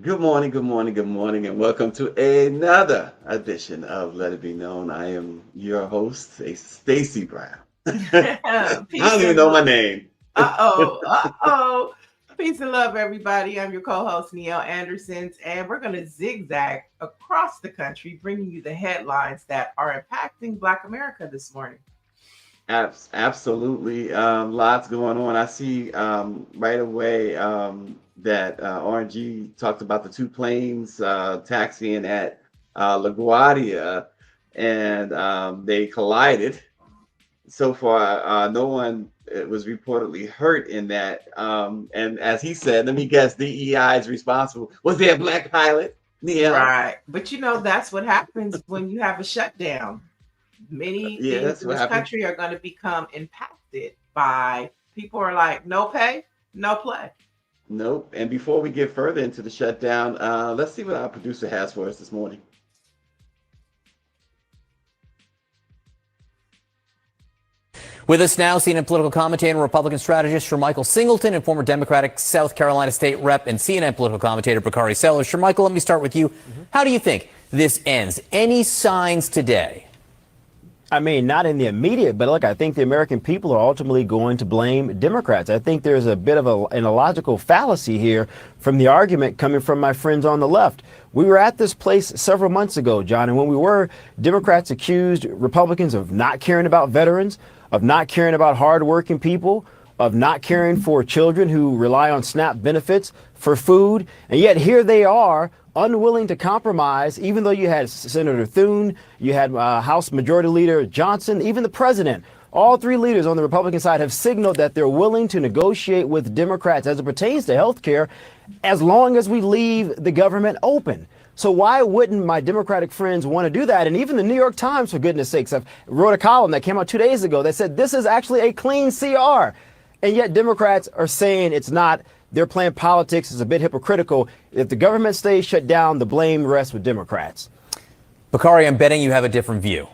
Good morning, good morning, good morning, and welcome to another edition of Let It Be Known. I am your host, Stacy Brown. I Peace don't even and know my name. uh-oh. Peace and love, everybody. I'm your co-host, Niele Andersons, and we're going to zigzag across the country, bringing you the headlines that are impacting Black America this morning. Absolutely, lots going on. I see right away that RNG talked about the two planes taxiing at LaGuardia, and they collided. So far, no one was reportedly hurt in that. And as he said, let me guess, DEI is responsible. Was there a black pilot? Neil? Right. But that's what happens when you have a shutdown. Many Yeah, things that's in what this happened. country are going to become impacted by people are like, no pay, no play. Nope. And before we get further into the shutdown, let's see what our producer has for us this morning. With us now, CNN political commentator and Republican strategist Shermichael Singleton and former Democratic South Carolina state rep and CNN political commentator Bakari Sellers. Shermichael, let me start with you. How do you think this ends? Any signs today? I mean, not in the immediate, but look, I think the American people are ultimately going to blame Democrats. I think there's a bit of an illogical fallacy here from the argument coming from my friends on the left. We were at this place several months ago, John, and when we were, Democrats accused Republicans of not caring about veterans, of not caring about hardworking people, of not caring for children who rely on SNAP benefits for food. And yet here they are, unwilling to compromise, even though you had Senator Thune, you had House Majority Leader Johnson, even the president. All three leaders on the Republican side have signaled that they're willing to negotiate with Democrats as it pertains to health care, as long as we leave the government open. So why wouldn't my Democratic friends want to do that? And even the New York Times, for goodness sakes, wrote a column that came out 2 days ago that said this is actually a clean CR. And yet Democrats are saying it's not. They're playing politics. It's a bit hypocritical. If the government stays shut down, the blame rests with Democrats. Bakari, I'm betting you have a different view.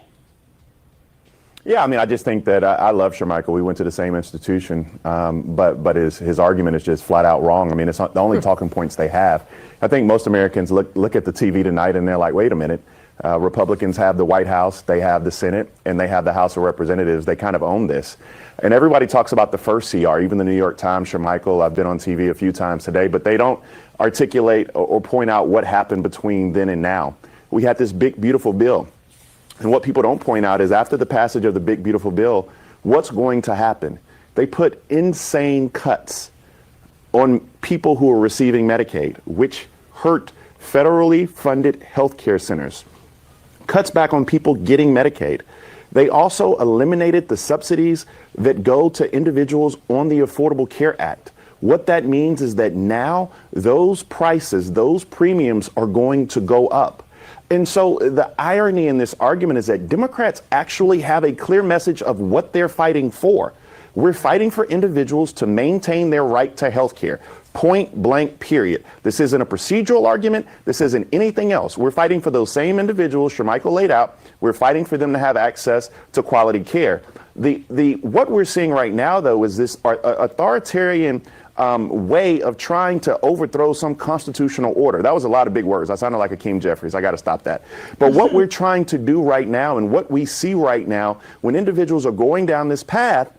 Yeah, I mean, I just think that I love Shermichael. We went to the same institution, but his argument is just flat out wrong. I mean, it's not the only talking points they have. I think most Americans look at the TV tonight and they're like, wait a minute. Republicans have the White House, they have the Senate, and they have the House of Representatives. They kind of own this. And everybody talks about the first CR, even the New York Times, Shermichael. I've been on TV a few times today, but they don't articulate or point out what happened between then and now. We had this big, beautiful bill. And what people don't point out is after the passage of the big, beautiful bill, what's going to happen? They put insane cuts on people who are receiving Medicaid, which hurt federally funded health care centers. Cuts back on people getting Medicaid. They also eliminated the subsidies that go to individuals on the Affordable Care Act. What that means is that now those prices, those premiums are going to go up. And so the irony in this argument is that Democrats actually have a clear message of what they're fighting for. We're fighting for individuals to maintain their right to health care. Point blank, period. This isn't a procedural argument. This isn't anything else. We're fighting for those same individuals Shermichael laid out. We're fighting for them to have access to quality care. What we're seeing right now, though, is this authoritarian way of trying to overthrow some constitutional order. That was a lot of big words. I sounded like Hakeem Jeffries. I got to stop that. But what we're trying to do right now and what we see right now when individuals are going down this path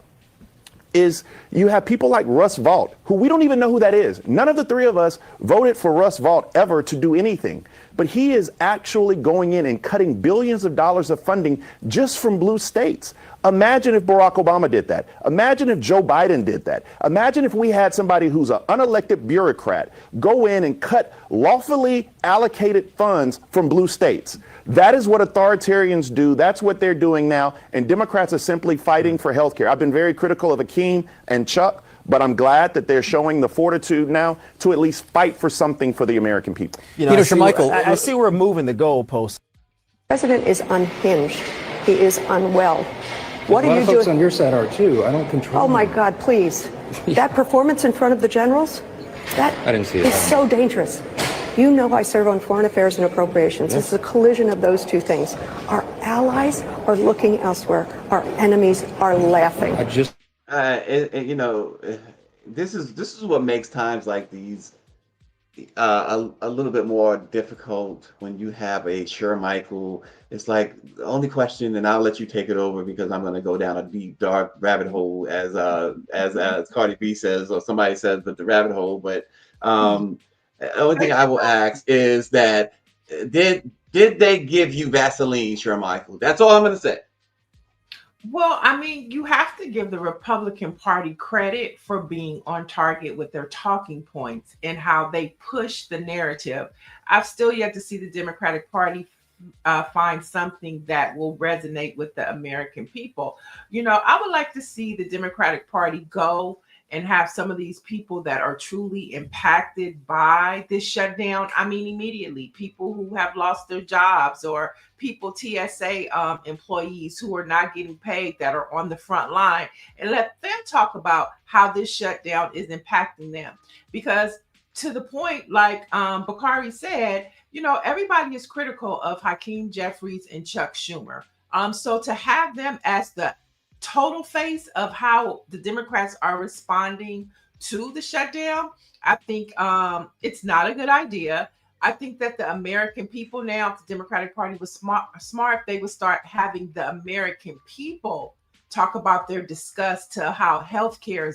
is you have people like Russ Vought, who we don't even know who that is. None of the three of us voted for Russ Vought ever to do anything. But he is actually going in and cutting billions of dollars of funding just from blue states. Imagine if Barack Obama did that. Imagine if Joe Biden did that. Imagine if we had somebody who's an unelected bureaucrat go in and cut lawfully allocated funds from blue states. That is what authoritarians do. That's what they're doing now. And Democrats are simply fighting for health care. I've been very critical of Akeem and Chuck, but I'm glad that they're showing the fortitude now to at least fight for something for the American people. Shermichael, I see we're moving the goalposts. The president is unhinged. He is unwell. What are you folks doing? On your side are too. I don't control. Oh my God, please. That performance in front of the generals, that I didn't see it. is so dangerous. You know I serve on Foreign Affairs and Appropriations. It's a collision of those two things. Our allies are looking elsewhere. Our enemies are laughing. I just This is what makes times like these a little bit more difficult when you have a Michael. It's like the only question, and I'll let you take it over because I'm going to go down a deep dark rabbit hole, as Cardi B says, or somebody says, but the rabbit hole. But the only thing I will ask is that did they give you Vaseline, Michael? That's all I'm going to say. Well, I mean, you have to give the Republican Party credit for being on target with their talking points and how they push the narrative. I've still yet to see the Democratic Party find something that will resonate with the American people. I would like to see the Democratic Party go and have some of these people that are truly impacted by this shutdown. I mean, immediately, people who have lost their jobs or people, TSA employees who are not getting paid that are on the front line, and let them talk about how this shutdown is impacting them. Because to the point, like Bakari said, everybody is critical of Hakeem Jeffries and Chuck Schumer. So to have them as the total face of how the Democrats are responding to the shutdown, I think it's not a good idea. I think that the American people now, if the Democratic Party was smart, they would start having the American people talk about their disgust to how their healthcare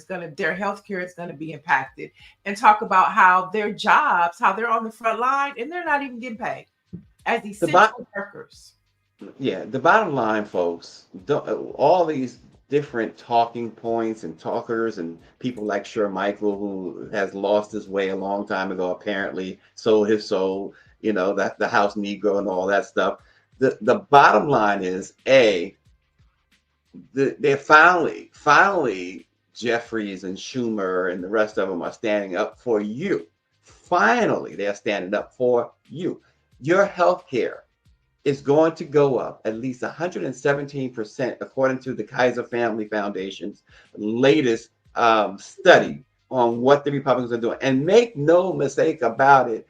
is gonna be impacted, and talk about how their jobs, how they're on the front line and they're not even getting paid as The bo- essential workers. yeah, the bottom line, folks, all these different talking points and talkers and people like Michael, who has lost his way a long time ago, apparently sold his soul, that the house Negro and all that stuff. The bottom line is they're finally Jeffries and Schumer and the rest of them are standing up for you. Finally, they're standing up for you. Your health care is going to go up at least 117%, according to the Kaiser Family Foundation's latest study on what the Republicans are doing. And make no mistake about it,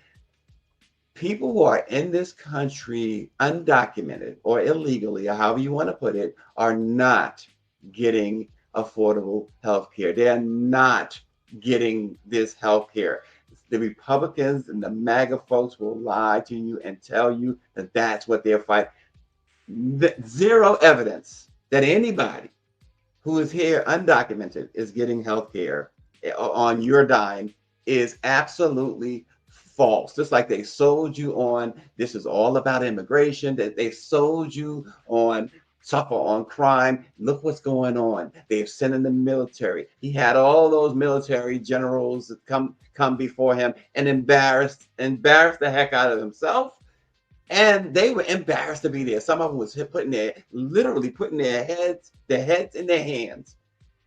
people who are in this country undocumented or illegally, or however you want to put it, are not getting affordable health care. They're not getting this health care. The Republicans and the MAGA folks will lie to you and tell you that that's what they're fighting. Zero evidence that anybody who is here undocumented is getting health care on your dime is absolutely false. Just like they sold you on this is all about immigration, that they sold you on suffer on crime. Look what's going on. They've sent in the military. He had all those military generals come before him and embarrassed the heck out of himself. And they were embarrassed to be there. Some of them was literally putting their heads in their hands.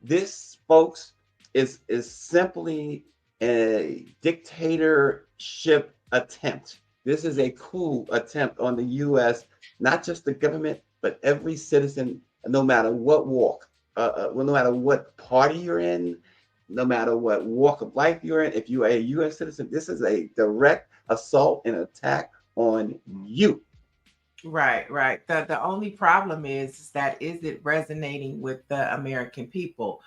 This, folks, is simply a dictatorship attempt. This is a coup attempt on the U.S., not just the government, but every citizen, no matter what walk, no matter what party you're in, no matter what walk of life you're in. If you are a U.S. citizen, this is a direct assault and attack on you. Right, right. The only problem is that is it resonating with the American people,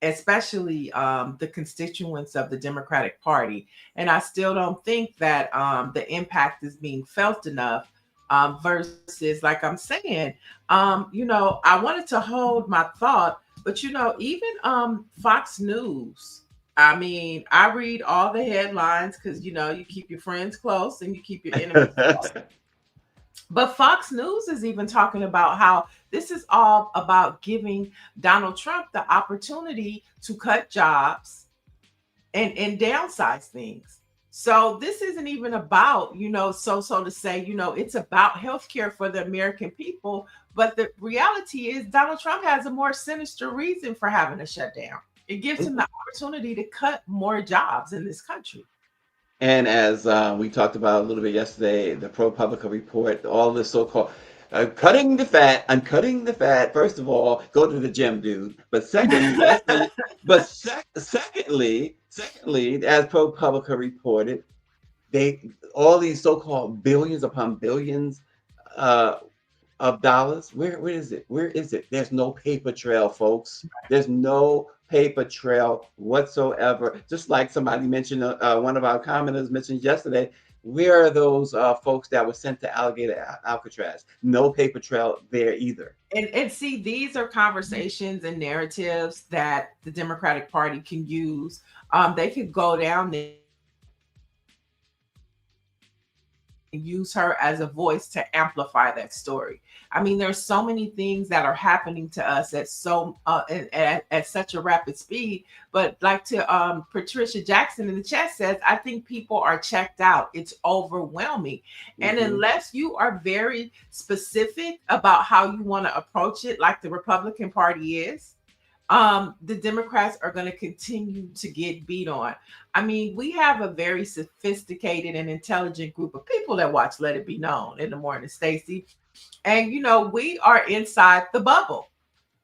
especially the constituents of the Democratic Party. And I still don't think that the impact is being felt enough. Versus, like I'm saying, I wanted to hold my thought, but even Fox News. I mean, I read all the headlines because you keep your friends close and you keep your enemies close. But Fox News is even talking about how this is all about giving Donald Trump the opportunity to cut jobs and downsize things. So this isn't even about, so to say, it's about healthcare for the American people. But the reality is Donald Trump has a more sinister reason for having a shutdown. It gives him the opportunity to cut more jobs in this country. And as we talked about a little bit yesterday, the ProPublica report, all this so-called cutting the fat. I'm cutting the fat. First of all, go to the gym, dude. But secondly, secondly, as ProPublica reported, all these so-called billions upon billions of dollars. Where is it? Where is it? There's no paper trail, folks. There's no paper trail whatsoever. Just like somebody mentioned, one of our commenters mentioned yesterday, where are those folks that were sent to Alcatraz? No paper trail there either. And see, these are conversations and narratives that the Democratic Party can use. They could go down there and use her as a voice to amplify that story. I mean, there's so many things that are happening to us at at such a rapid speed. But like to Patricia Jackson in the chat says, I think people are checked out. It's overwhelming. And unless you are very specific about how you want to approach it, like the Republican Party is, the Democrats are going to continue to get beat on. I mean, we have a very sophisticated and intelligent group of people that watch Let It Be Known in the morning, Stacy. And, you know, we are inside the bubble,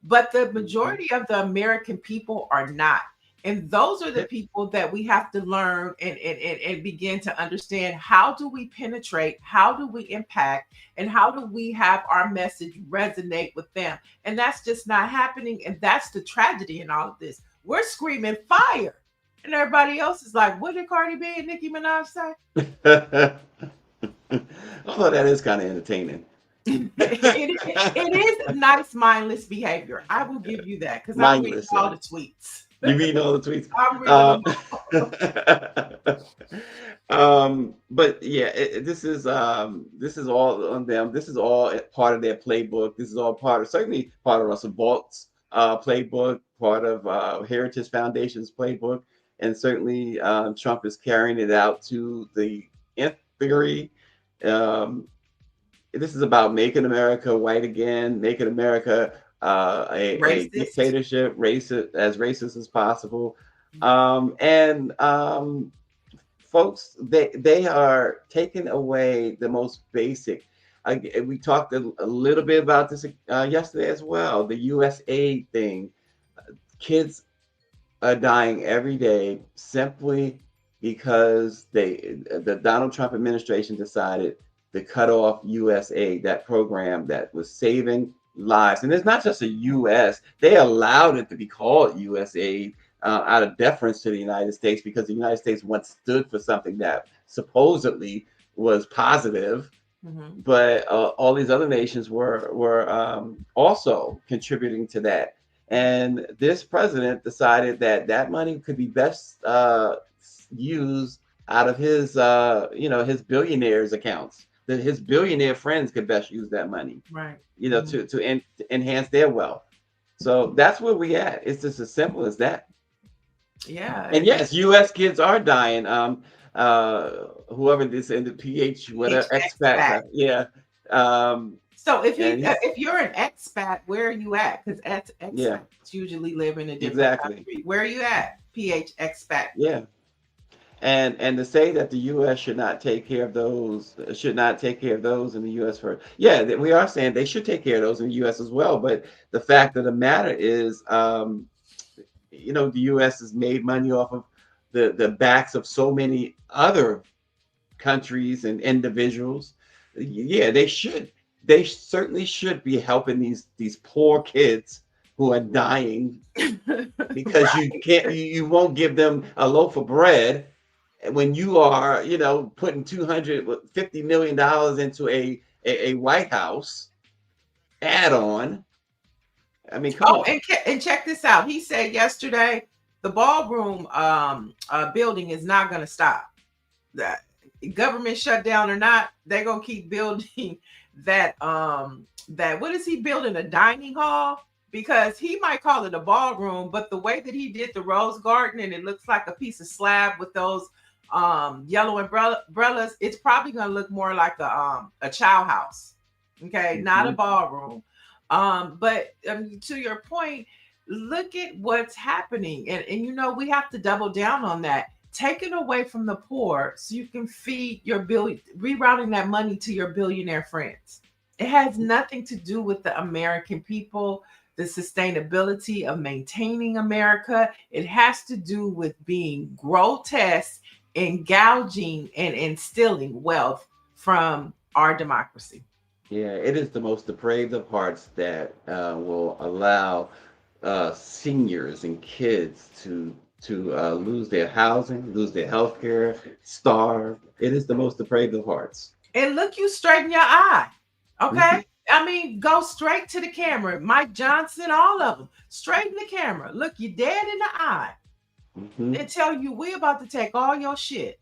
but the majority of the American people are not. And those are the people that we have to learn and begin to understand. How do we penetrate? How do we impact? And how do we have our message resonate with them? And that's just not happening. And that's the tragedy in all of this. We're screaming fire. And everybody else is like, what did Cardi B and Nicki Minaj say? Although that is kind of entertaining. it is nice, mindless behavior. I will give you that, because I'm reading all the tweets. You reading all the tweets? I'm reading but yeah, this is all on them. This is all part of their playbook. This is all certainly part of Russell Balt's playbook, part of Heritage Foundation's playbook, and certainly Trump is carrying it out to the nth degree. This is about making America white again, making America a dictatorship, as racist as possible. Folks, they are taking away the most basic. We talked a little bit about this yesterday as well. The USAID thing. Kids are dying every day simply because the Donald Trump administration decided to cut off USAID, that program that was saving lives. And it's not just a U.S. They allowed it to be called USAID out of deference to the United States, because the United States once stood for something that supposedly was positive. But all these other nations were also contributing to that. And this president decided that money could be best used out of his his billionaires' accounts. That his billionaire friends could best use that money, right? To enhance their wealth. So that's where we at. It's just as simple as that. Yeah. And yes, U.S. kids are dying. Whoever this in the whatever expat, yeah. So if you're an expat, where are you at? Because expats usually live in a different country. Where are you at? expat. Yeah. And to say that the U.S. should not take care of those in the U.S. we are saying they should take care of those in the U.S. as well. But the fact of the matter is, the U.S. has made money off of the backs of so many other countries and individuals. Yeah, they should. They certainly should be helping these poor kids who are dying because you won't give them a loaf of bread when you are, putting $250 million into a White House add-on. I mean, come on. And check this out. He said yesterday, the ballroom building is not going to stop. That government shutdown or not, they're going to keep building that. What is he building? A dining hall? Because he might call it a ballroom, but the way that he did the Rose Garden, and it looks like a piece of slab with those yellow umbrellas, it's probably going to look more like a chow house. Okay, not a ballroom. But to your point, look at what's happening, and we have to double down on that. Taking away from the poor so you can feed your rerouting that money to your billionaire friends. It has nothing to do with the American people, the sustainability of maintaining America. It has to do with being grotesque and gouging and instilling wealth from our democracy. Yeah, it is the most depraved of hearts that will allow seniors and kids to lose their housing, lose their health care, starve. It is the most depraved of hearts. And look you straight in your eye. Hmm. Okay. I mean, go straight to the camera. Mike Johnson, all of them. Straight in the camera. Look you dead in the eye. Hmm. And tell you we about to take all your shit.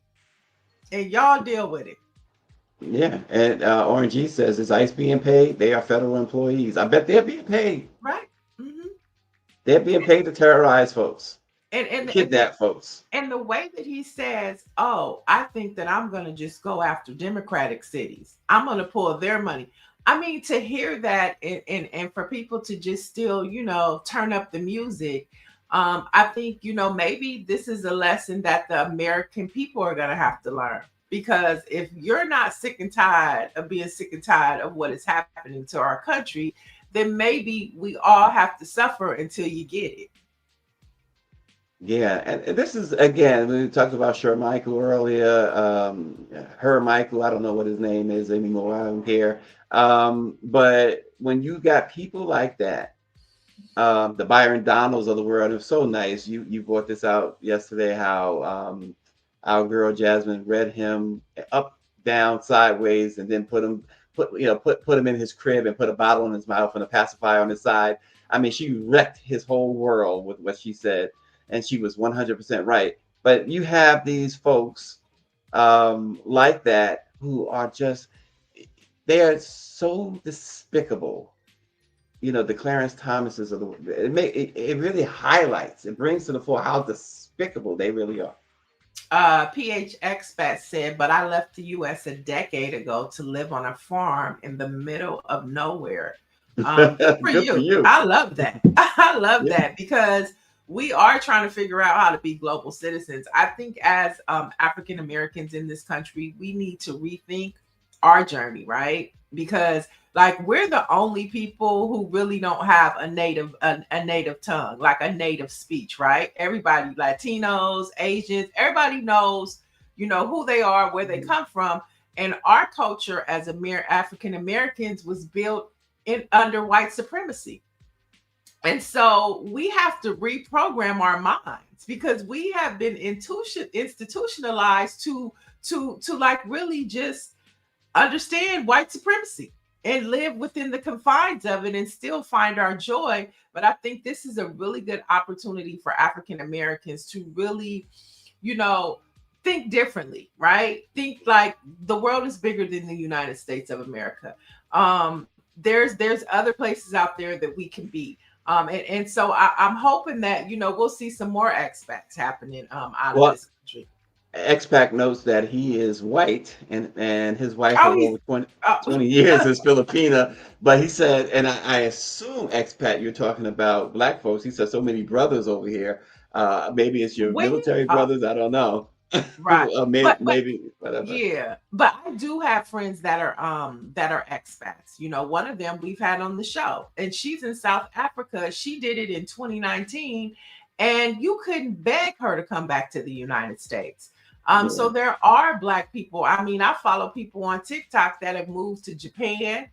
And y'all deal with it. Yeah, and RNG says, is ICE being paid? They are federal employees. I bet they're being paid. Right? Mm-hmm. They're being paid to terrorize folks, And kidnap folks. and the way that he says, oh, I think that I'm going to just go after Democratic cities. I'm going to pull their money. I mean, to hear that and for people to just still, turn up the music, I think, maybe this is a lesson that the American people are going to have to learn. Because if you're not sick and tired of being sick and tired of what is happening to our country, then maybe we all have to suffer until you get it. Yeah, and this is again, we talked about Sher Michael earlier. Her Michael, I don't know what his name is anymore. I don't care. But when you got people like that, the Byron Donalds of the world, it's so nice. You brought this out yesterday. How our girl Jasmine read him up, down, sideways, and then put him in his crib and put a bottle in his mouth and a pacifier on his side. I mean, she wrecked his whole world with what she said, and she was 100% right. But you have these folks like that who are just, they are so despicable. The Clarence Thomases of the world. It really highlights, it brings to the fore how despicable they really are. PH Expat said, but I left the US a decade ago to live on a farm in the middle of nowhere. Good for Good for you. you. I love that. I love Yeah. that because we are trying to figure out how to be global citizens. I think as African Americans in this country, we need to rethink our journey, right? Because like we're the only people who really don't have a native tongue, like a native speech, right? Everybody, Latinos, Asians, everybody knows, who they are, where they come from, and our culture as African Americans was built in under white supremacy. And so we have to reprogram our minds because we have been institutionalized to like really just understand white supremacy and live within the confines of it and still find our joy. But I think this is a really good opportunity for African Americans to really, think differently, right? Think like the world is bigger than the United States of America. There's other places out there that we can be. And so I'm hoping that, we'll see some more expats happening out of Well, this country. Expac notes that he is white and his wife Oh, of he's over 20, oh, 20 years is Filipina. But he said, and I assume, Expat, you're talking about black folks. He said so many brothers over here. Maybe it's your when military brothers. I don't know. right. But Maybe whatever. yeah, but I do have friends that are expats. One of them we've had on the show, and she's in South Africa. She did it in 2019, and you couldn't beg her to come back to the United States. So Yeah. there are black people. I mean, I follow people on TikTok that have moved to Japan.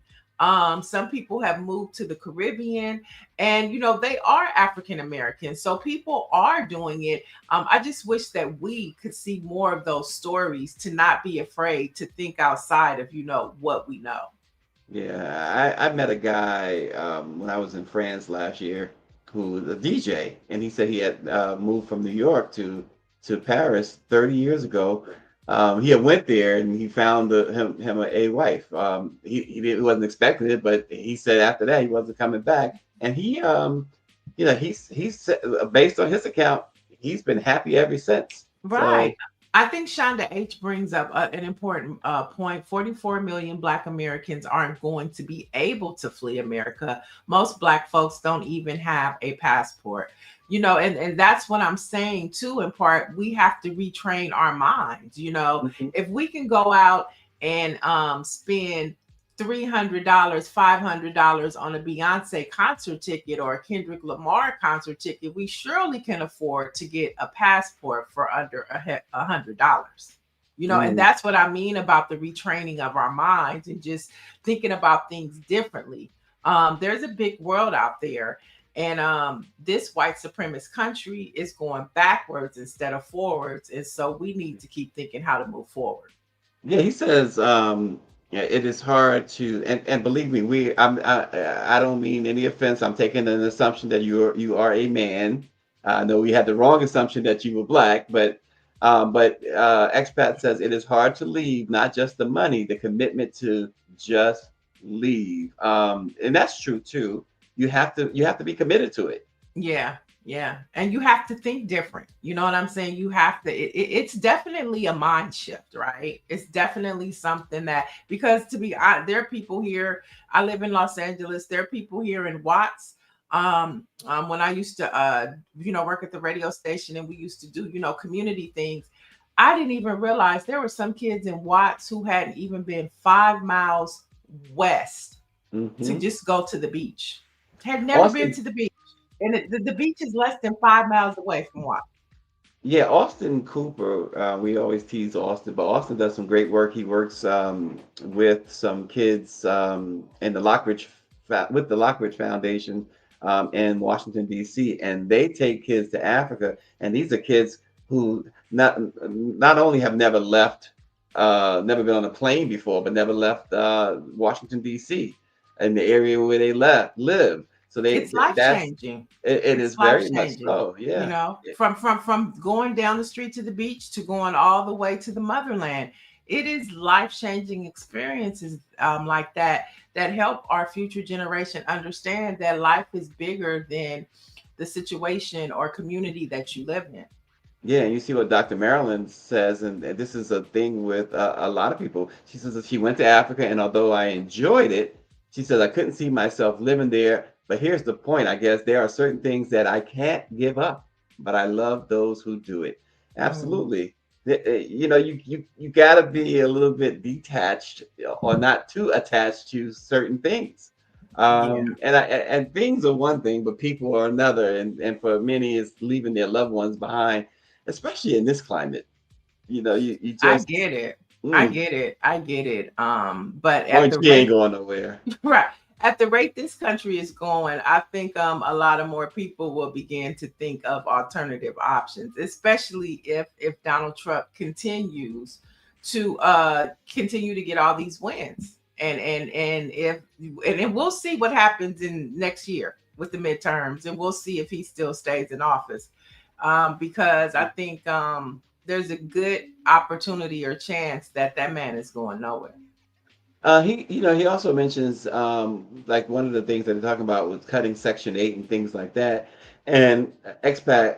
Some people have moved to the Caribbean, and they are African Americans. So people are doing it. I just wish that we could see more of those stories to not be afraid to think outside of what we know. Yeah, I met a guy when I was in France last year who was a DJ, and he said he had moved from New York to Paris 30 years ago. He had went there and he found him a wife. He wasn't expecting it, but he said after that he wasn't coming back. And he's based on his account, he's been happy ever since. Right. So I think Shonda H brings up an important point. 44 million Black Americans aren't going to be able to flee America. Most Black folks don't even have a passport. And that's what I'm saying too, in part, we have to retrain our minds. mhm. If we can go out and spend $300, $500 on a Beyonce concert ticket or a Kendrick Lamar concert ticket, we surely can afford to get a passport for under $100. And Mm. that's what I mean about the retraining of our minds and just thinking about things differently. There's a big world out there. And this white supremacist country is going backwards instead of forwards. And so we need to keep thinking how to move forward. Yeah, he says, yeah, it is hard to, and believe me, I don't mean any offense. I'm taking an assumption that you are a man. I know we had the wrong assumption that you were black, but expat says it is hard to leave, not just the money, the commitment to just leave. And that's true too. You have to be committed to it. Yeah, yeah. And you have to think different. You know what I'm saying? You have to, it's definitely a mind shift, right? It's definitely something that, because to be honest, there are people here. I live in Los Angeles. There are people here in Watts. When I used to, work at the radio station and we used to do, community things, I didn't even realize there were some kids in Watts who hadn't even been 5 miles west to Hmm. just go to the beach, had never been Austin, to the beach. And the beach is less than 5 miles away from what? yeah, Austin Cooper. We always tease Austin, but Austin does some great work. He works with some kids in the with the Lockridge Foundation in Washington D.C. and they take kids to Africa. And these are kids who not only have never been on a plane before, but never left Washington D.C. in the area where they live. So It's life that's changing. it It's is life very much changing. so. Yeah. From going down the street to the beach to going all the way to the motherland. It is life changing experiences like that that help our future generation understand that life is bigger than the situation or community that you live in. Yeah, and you see what Dr. Marilyn says, and this is a thing with a lot of people. She says that she went to Africa, and although I enjoyed it, she says I couldn't see myself living there. But here's the point, I guess there are certain things that I can't give up, but I love those who do it. Mm, Absolutely. You got to be a little bit detached or not too attached to certain things. yeah, And things are one thing, but people are another. And for many, it's leaving their loved ones behind, especially in this climate. You I just, get it. I mm, get it. I get it. But at the OG ain't rate going nowhere. right. At the rate this country is going, I think a lot of more people will begin to think of alternative options, especially if Donald Trump continues to get all these wins. And we'll see what happens in next year with the midterms, and we'll see if he still stays in office. Because I think there's a good opportunity or chance that that man is going nowhere. He also mentions like one of the things that they're talking about was cutting Section 8 and things like that. And expat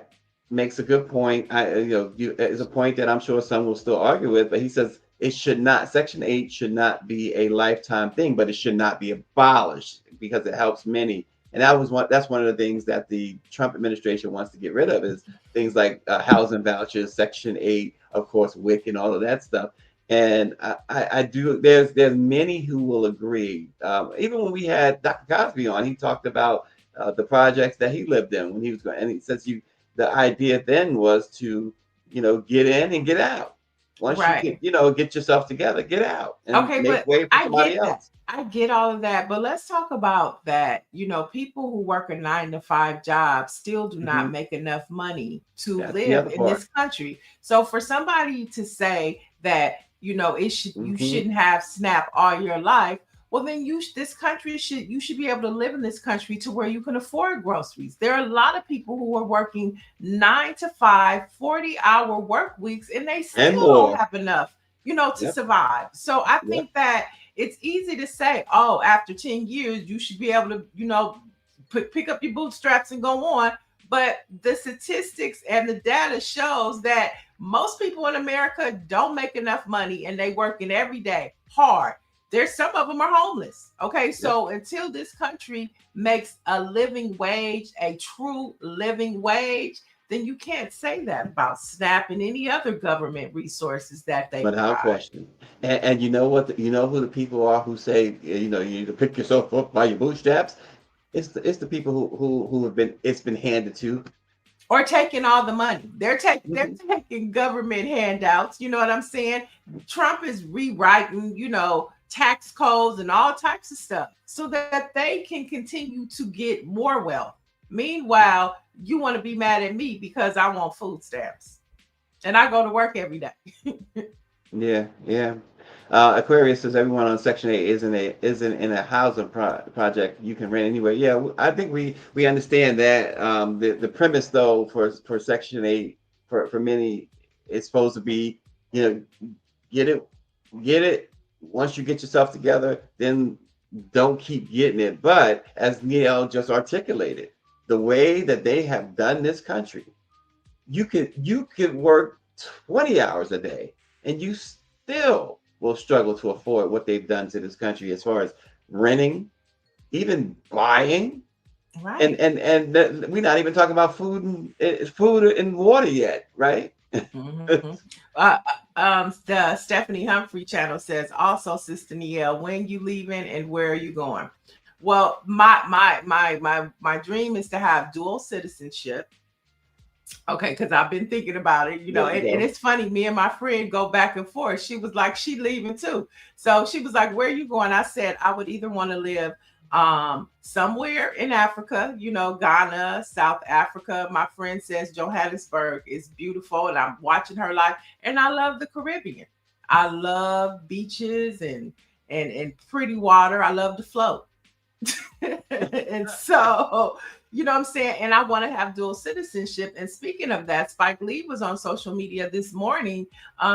makes a good point. It's a point that I'm sure some will still argue with, but he says it should not, Section 8 should not be a lifetime thing, but it should not be abolished because it helps many. And that's one of the things that the Trump administration wants to get rid of is things like housing vouchers, Section 8, of course, WIC and all of that stuff. And I do. There's many who will agree. Even when we had Dr. Cosby on, he talked about the projects that he lived in when he was going. And he says the idea then was to get in and get out. Once you Right. get yourself together, get out and Okay, make but way for I somebody get that. else. I get all of that. But let's talk about that. People who work a 9 to 5 job still do not Hmm. make enough money to That's the live other in part. this country. So for somebody to say that, you Hmm. shouldn't have SNAP all your life, well then this country you should be able to live in this country to where you can afford groceries. There are a lot of people who are working 9 to 5, 40-hour work weeks, and they And still don't more. have enough to Yep. survive. So I Yep. think that it's easy to say, oh, after 10 years, you should be able to, pick up your bootstraps and go on. But the statistics and the data shows that most people in America don't make enough money and they working every day hard. There's some of them are homeless. Okay. Yep. So until this country makes a living wage, a true living wage, then you can't say that about SNAP and any other government resources that they Without provide. question. And you know what? You know who the people are who say, you need to pick yourself up by your bootstraps? It's the people who have been it's been handed to. Or taking all the money. They're Mhm. taking government handouts. You know what I'm saying? Trump is rewriting, tax codes and all types of stuff so that they can continue to get more wealth. Meanwhile, you want to be mad at me because I want food stamps and I go to work every day. Yeah, yeah. Aquarius says everyone on Section 8 isn't in a housing project you can rent anywhere. Yeah, I think we understand that. The premise though for Section 8 for many is supposed to be, you know, get it get it once you get yourself together, then don't keep getting it. But as Neil just articulated, the way that they have done this country, you could work 20 hours a day and you still will struggle to afford what they've done to this country as far as renting, even buying, Right. we're not even talking about food and water yet, right? Mhm. Uh, the Stephanie Humphrey channel says also, Sister Niele, when you leaving and where are you going? Well, my dream is to have dual citizenship. Okay, because I've been thinking about it, There you and go. it's funny. Me and my friend go back and forth. She was like, she leaving too. So she was like, "Where are you going?" I said, I would either want to live somewhere in Africa, Ghana, South Africa. My friend says Johannesburg is beautiful, and I'm watching her life. And I love the Caribbean. I love beaches and pretty water. I love to float. And so, what I'm saying? And I want to have dual citizenship. And speaking of that, Spike Lee was on social media this morning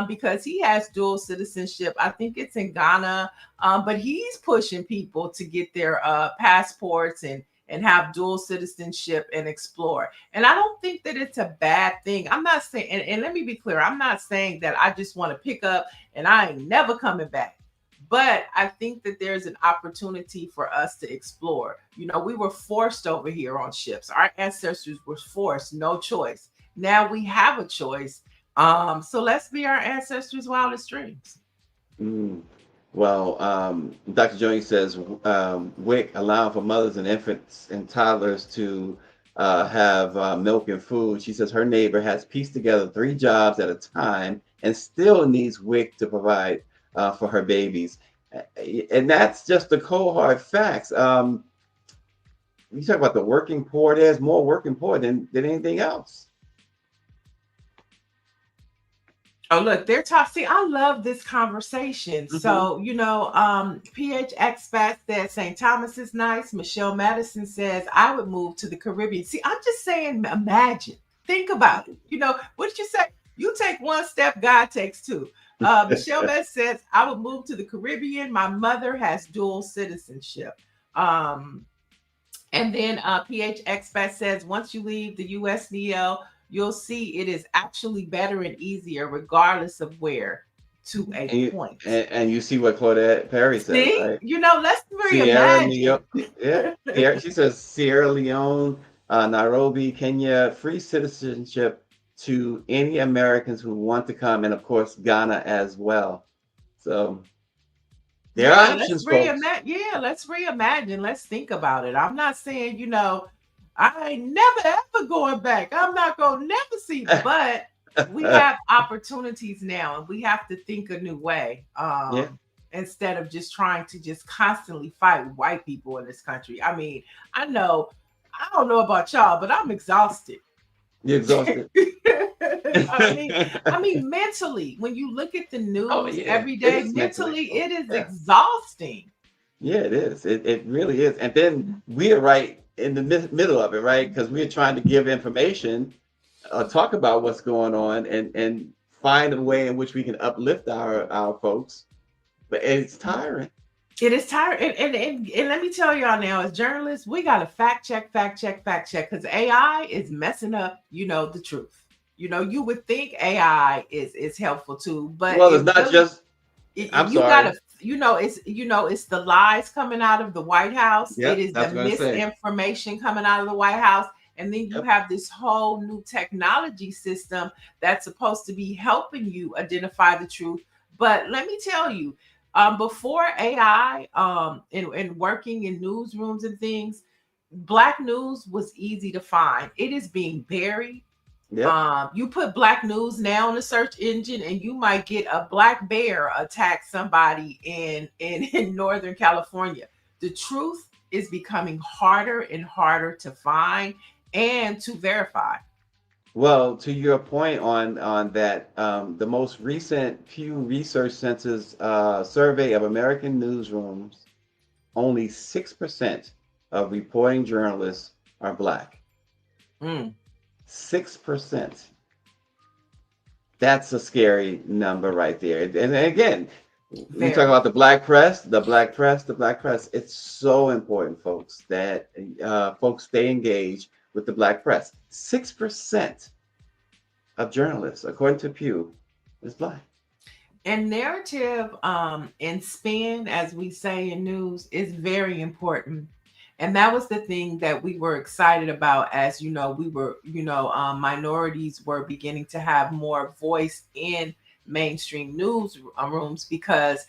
because he has dual citizenship. I think it's in Ghana, but he's pushing people to get their passports and have dual citizenship and explore. And I don't think that it's a bad thing. I'm not saying, and let me be clear, I'm not saying that I just want to pick up and I ain't never coming back. But I think that there's an opportunity for us to explore. We were forced over here on ships. Our ancestors were forced, no choice. Now we have a choice. So let's be our ancestors' wildest dreams. Mm. Well, Dr. Jones says WIC allowing for mothers and infants and toddlers to have milk and food. She says her neighbor has pieced together 3 jobs at a time and still needs WIC to provide for her babies. And that's just the cold hard facts. You talk about the working poor, there's more working poor than anything else. Oh, look, they're tough. See, I love this conversation. Hmm. So, PH Expat says St. Thomas is nice. Michelle Madison says, I would move to the Caribbean. See, I'm just saying, imagine, think about it. What did you say? You take one step, God takes two. Michelle Madison says, I would move to the Caribbean. My mother has dual citizenship. And then PH Expat says, once you leave the USDL, you'll see it is actually better and easier, regardless of where, to a And point. you see what Claudette Perry says, See, right? let's Sierra reimagine. Leone, yeah, she says Sierra Leone, Nairobi, Kenya, free citizenship to any Americans who want to come, and of course Ghana as well. So there Yeah, are let's options, folks. reimagine. Yeah, let's reimagine. Let's think about it. I'm not saying, I ain't never ever going back. I'm not gonna never see, but we have opportunities now and we have to think a new way. Yeah, Instead of just trying to just constantly fight white people in this country. I mean, I know, I don't know about y'all, but I'm exhausted. you're exhausted. I mean, mentally, when you look at the Oh news yeah, every it day, is mentally mentally, it exhausting. is Yeah, exhausting. yeah, it is. It really is. And then we're right in the middle of it, right? Because we're trying to give information, talk about what's going on, and find a way in which we can uplift our folks. But it's tiring. It is tired. And let me tell y'all now, as journalists, we got to fact check, because AI is messing up, the truth. You would think AI is helpful too, but Well, it's it not really, just. I'm you gotta, sorry. it's the lies coming out of the White House. It Yep, is that's the what I'm gonna say. misinformation coming out of the White House. And then you Yep. have this whole new technology system that's supposed to be helping you identify the truth. But let me tell you, before AI, and working in newsrooms and things, Black news was easy to find. It is being buried. Yep. You put Black news now in the search engine, and you might get a black bear attack somebody in Northern California. The truth is becoming harder and harder to find and to verify. Well, to your point on that, the most recent Pew Research Center's survey of American newsrooms, only 6% of reporting journalists are Black. Mm, 6%. That's a scary number right there. And again, we talk very. about the black press, the black press, the black press. It's so important, folks, that folks stay engaged with the black press. 6% of journalists, according to Pew, is Black. And narrative and spin, as we say in news, is very important. And that was the thing that we were excited about, as you know, we were, minorities were beginning to have more voice in mainstream news rooms, because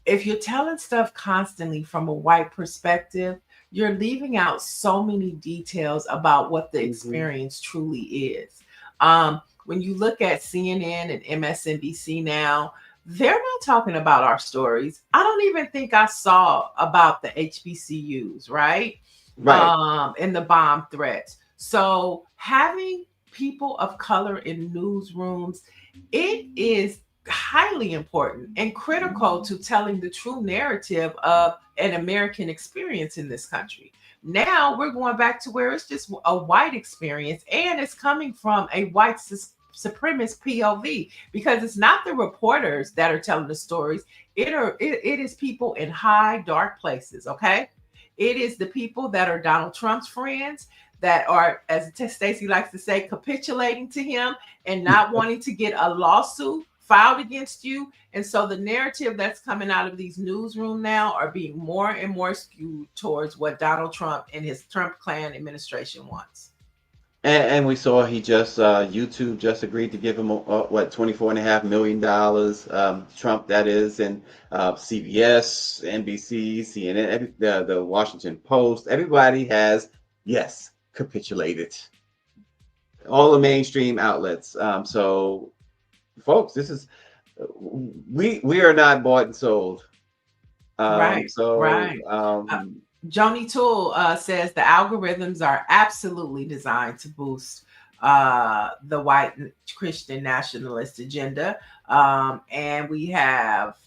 if you're telling stuff constantly from a white perspective, you're leaving out so many details about what the Mhm. experience truly is. When you look at CNN and MSNBC now, they're not talking about our stories. I don't even think I saw about the HBCUs, right? Right. And the bomb threats. So having people of color in newsrooms, it is highly important and critical to telling the true narrative of an American experience in this country. Now we're going back to where it's just a white experience, and it's coming from a white supremacist POV, because it's not the reporters that are telling the stories. It is people in high dark places. Okay, it is the people that are Donald Trump's friends, that are, as Stacy likes to say, capitulating to him and not wanting to get a lawsuit filed against you. And so the narrative that's coming out of these newsroom now are being more and more skewed towards what Donald Trump and his Trump clan administration wants. And we saw he just YouTube just agreed to give him what, $24.5 million. Trump, that is, and CBS, NBC, CNN, the Washington Post. Everybody has, yes, capitulated. All the mainstream outlets. So, folks, this is we are not bought and sold. Right, So right. Joni Toole says the algorithms are absolutely designed to boost the white Christian nationalist agenda. And we have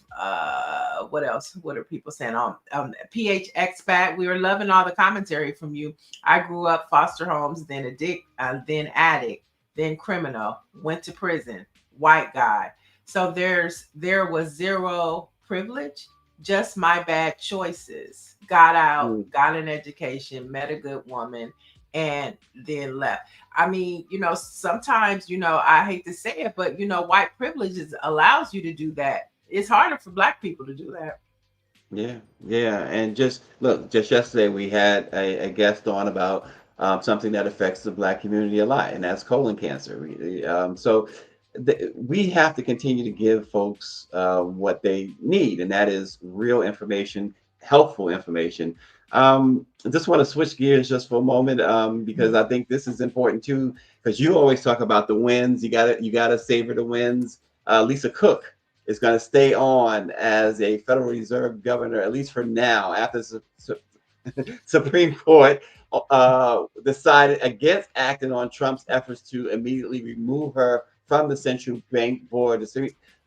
what else? What are people saying on PH Expat? We were loving all the commentary from you. I grew up foster homes, then then addict, then criminal, went to prison, white guy. So there was zero privilege, just my bad choices. Got out, mm, got an education, met a good woman, and then left. I mean, sometimes, I hate to say it, but white privilege allows you to do that. It's harder for black people to do that. yeah, yeah, and just look, just yesterday we had a guest on about something that affects the Black community a lot, and that's colon cancer. So we have to continue to give folks what they need, and that is real information, helpful information. I just want to switch gears just for a moment, because I think this is important too, because you always talk about the wins. You gotta savor the wins. Lisa Cook is going to stay on as a Federal Reserve governor, at least for now, after Supreme Court decided against acting on Trump's efforts to immediately remove her from the central bank board.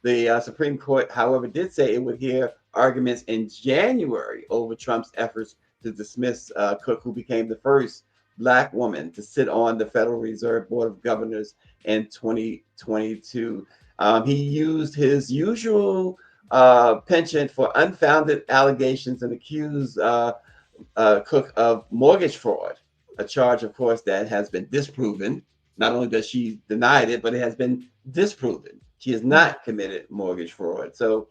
The Supreme Court, however, did say it would hear arguments in January over Trump's efforts to dismiss Cook, who became the first Black woman to sit on the Federal Reserve Board of Governors in 2022. He used his usual penchant for unfounded allegations and accused Cook of mortgage fraud, a charge, of course, that has been disproven. Not only does she denied it, but it has been disproven. She has not committed mortgage fraud. So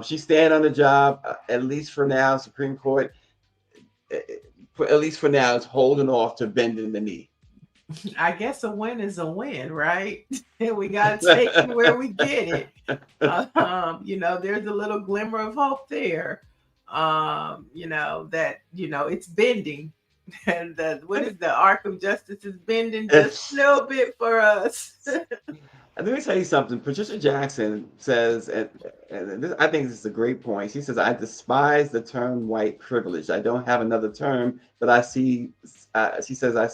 she's staying on the job, at least for now. Supreme Court, at least for now, is holding off to bending the knee. I guess a win is a win, right? And we got to take it where we get it. There's a little glimmer of hope there. That it's bending, and what is the arc of justice is bending just a little bit for us. let me tell you something. Patricia Jackson says, and this, I think this is a great point. She says, "I despise the term white privilege. I don't have another term, but I see." She says, I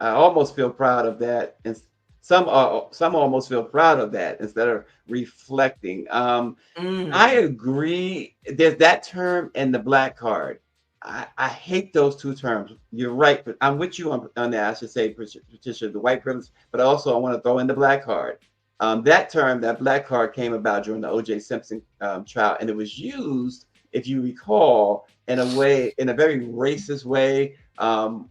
almost feel proud of that, and some almost feel proud of that instead of reflecting." I Mm. agree. There's that term and the black card. I hate those two terms. You're right, but I'm with you on that. I should say, Patricia, the white privilege, but also I want to throw in the black card. That term, that black card, came about during the O.J. Simpson trial, and it was used, if you recall, in a very racist way,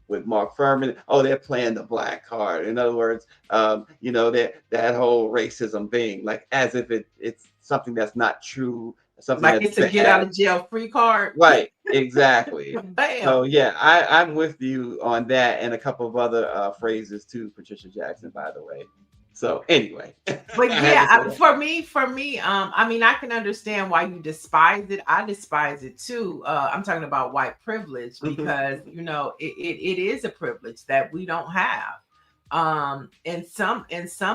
with Mark Furman. Oh, they're playing the black card. In other words, that whole racism thing, like as if it's something that's not true, something Like that's it's a get out bad. of jail free card. Right, exactly. So Bam. yeah, I'm with you on that, and a couple of other phrases too, Patricia Jackson, by the way. So anyway, I But had yeah, to say that. for me, I mean, I can understand why you despise it. I despise it too. I'm talking about white privilege because it is a privilege that we don't have. And some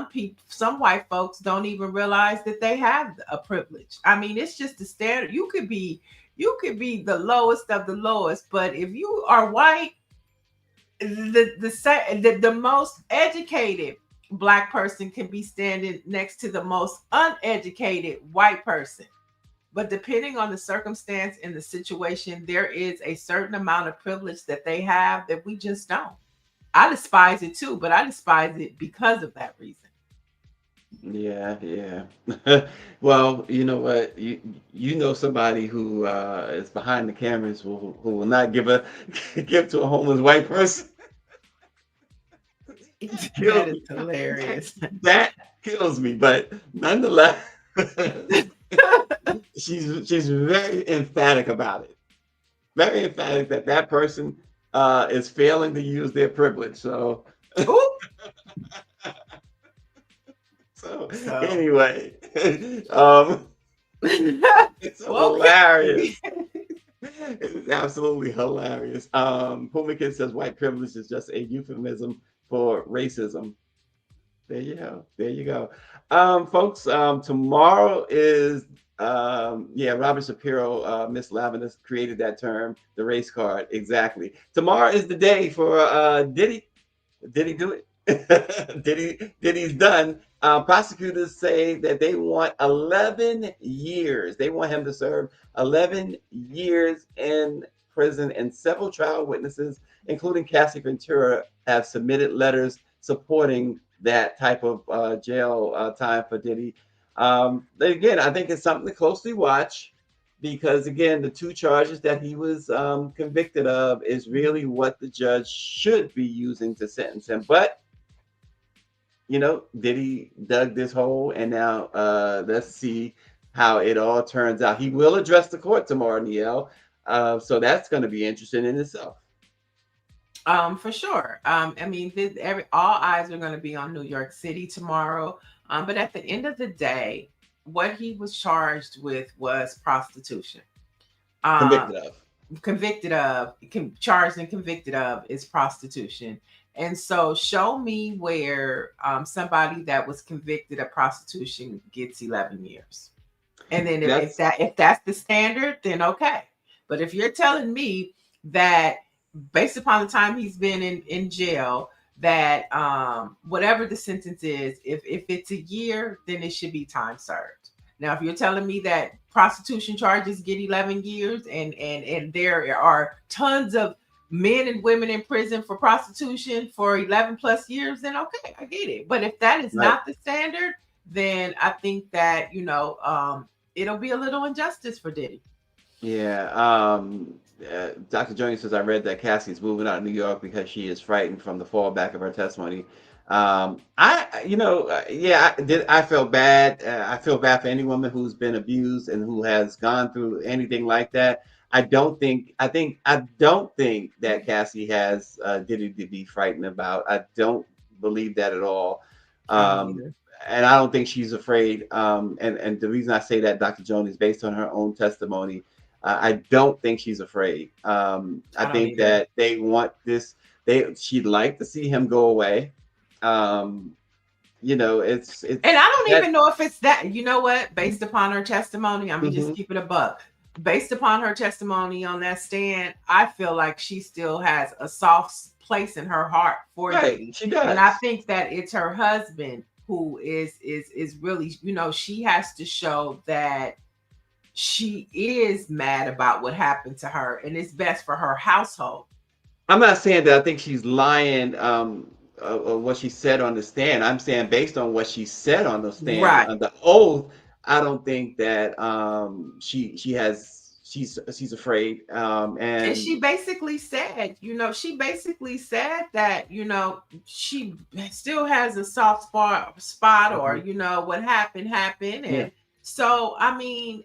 people, some white folks don't even realize that they have a privilege. I mean, it's just the standard. You could be the lowest of the lowest, but if you are white, the most educated black person can be standing next to the most uneducated white person. But depending on the circumstance and the situation, there is a certain amount of privilege that they have that we just don't. I despise it too, but I despise it because of that reason. Yeah, yeah. Well, you know what? You know somebody who is behind the cameras who will not give a give to a homeless white person. That Kills is me. hilarious. That kills me. But nonetheless, she's very emphatic about it. Very emphatic that that person is failing to use their privilege. So Ooh. so So anyway, it's okay. hilarious. It's absolutely hilarious. Pumikin says white privilege is just a euphemism for racism. There you go. There you go. Folks, tomorrow is Robert Shapiro, Miss Lavender created that term, the race card. Exactly. Tomorrow is the day for Diddy. Did he do it? Diddy's done. Prosecutors say that they want 11 years. They want him to serve 11 years in prison, and several trial witnesses, including Cassie Ventura, have submitted letters supporting that type of jail time for Diddy. Again, I think it's something to closely watch because, again, the two charges that he was convicted of is really what the judge should be using to sentence him. But Diddy dug this hole, and now let's see how it all turns out. He will address the court tomorrow, Niele. So that's going to be interesting in itself. For sure. I mean, all eyes are going to be on New York City tomorrow. But at the end of the day, what he was charged with was prostitution. Convicted Um, of. Charged and convicted of is prostitution. And so, show me where somebody that was convicted of prostitution gets 11 years. And then if That's that's the standard, then okay. But if you're telling me that based upon the time he's been in jail, that whatever the sentence is, if it's a year, then it should be time served. Now, if you're telling me that prostitution charges get 11 years and there are tons of men and women in prison for prostitution for 11 plus years, then okay, I get it. But if that is right. not the standard, then I think that it'll be a little injustice for Diddy. Yeah. Dr. Jones says, I read that Cassie's moving out of New York because she is frightened from the fallback of her testimony. I felt bad. I feel bad for any woman who's been abused and who has gone through anything like that. I don't think that Cassie has Diddy to be frightened about. I don't believe that at all. I don't Um, either. and I don't think she's afraid. And the reason I say that, Dr. Jones, is based on her own testimony. I don't think she's afraid. I I don't think either. that they want this. She'd like to see him go away. Um, it's And I don't that. even know if it's that, you know what, based upon her testimony, I'm gonna just Mhm. keep it a buck. Based upon her testimony on that stand, I feel like she still has a soft place in her heart for Right, Diddy. she And I does. think that it's her husband who is really, she has to show that she is mad about what happened to her and it's best for her household. I'm not saying that I think she's lying what she said on the stand. I'm saying based on what she said on the stand Right. on the oath, I don't think that she's afraid. And And she basically said, that, she still has a soft spot, or, Mhm. what happened happened. Yeah, And so, I mean,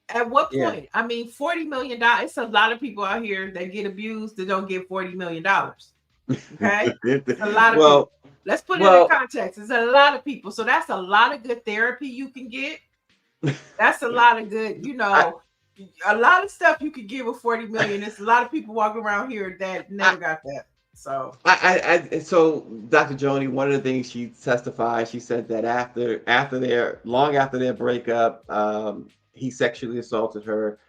at what yeah. point? I mean, $40 million. It's a lot of people out here that get abused that don't get $40 million. Okay. It's a lot of people. Well, Let's put it in well, context. It's a lot of people. So that's a lot of good therapy you can get. That's a lot of good, I, a lot of stuff you could give with 40 million. There's a lot of people walking around here that I, never got that. So so Dr. Joni, one of the things she testified, she said that long after their breakup, he sexually assaulted her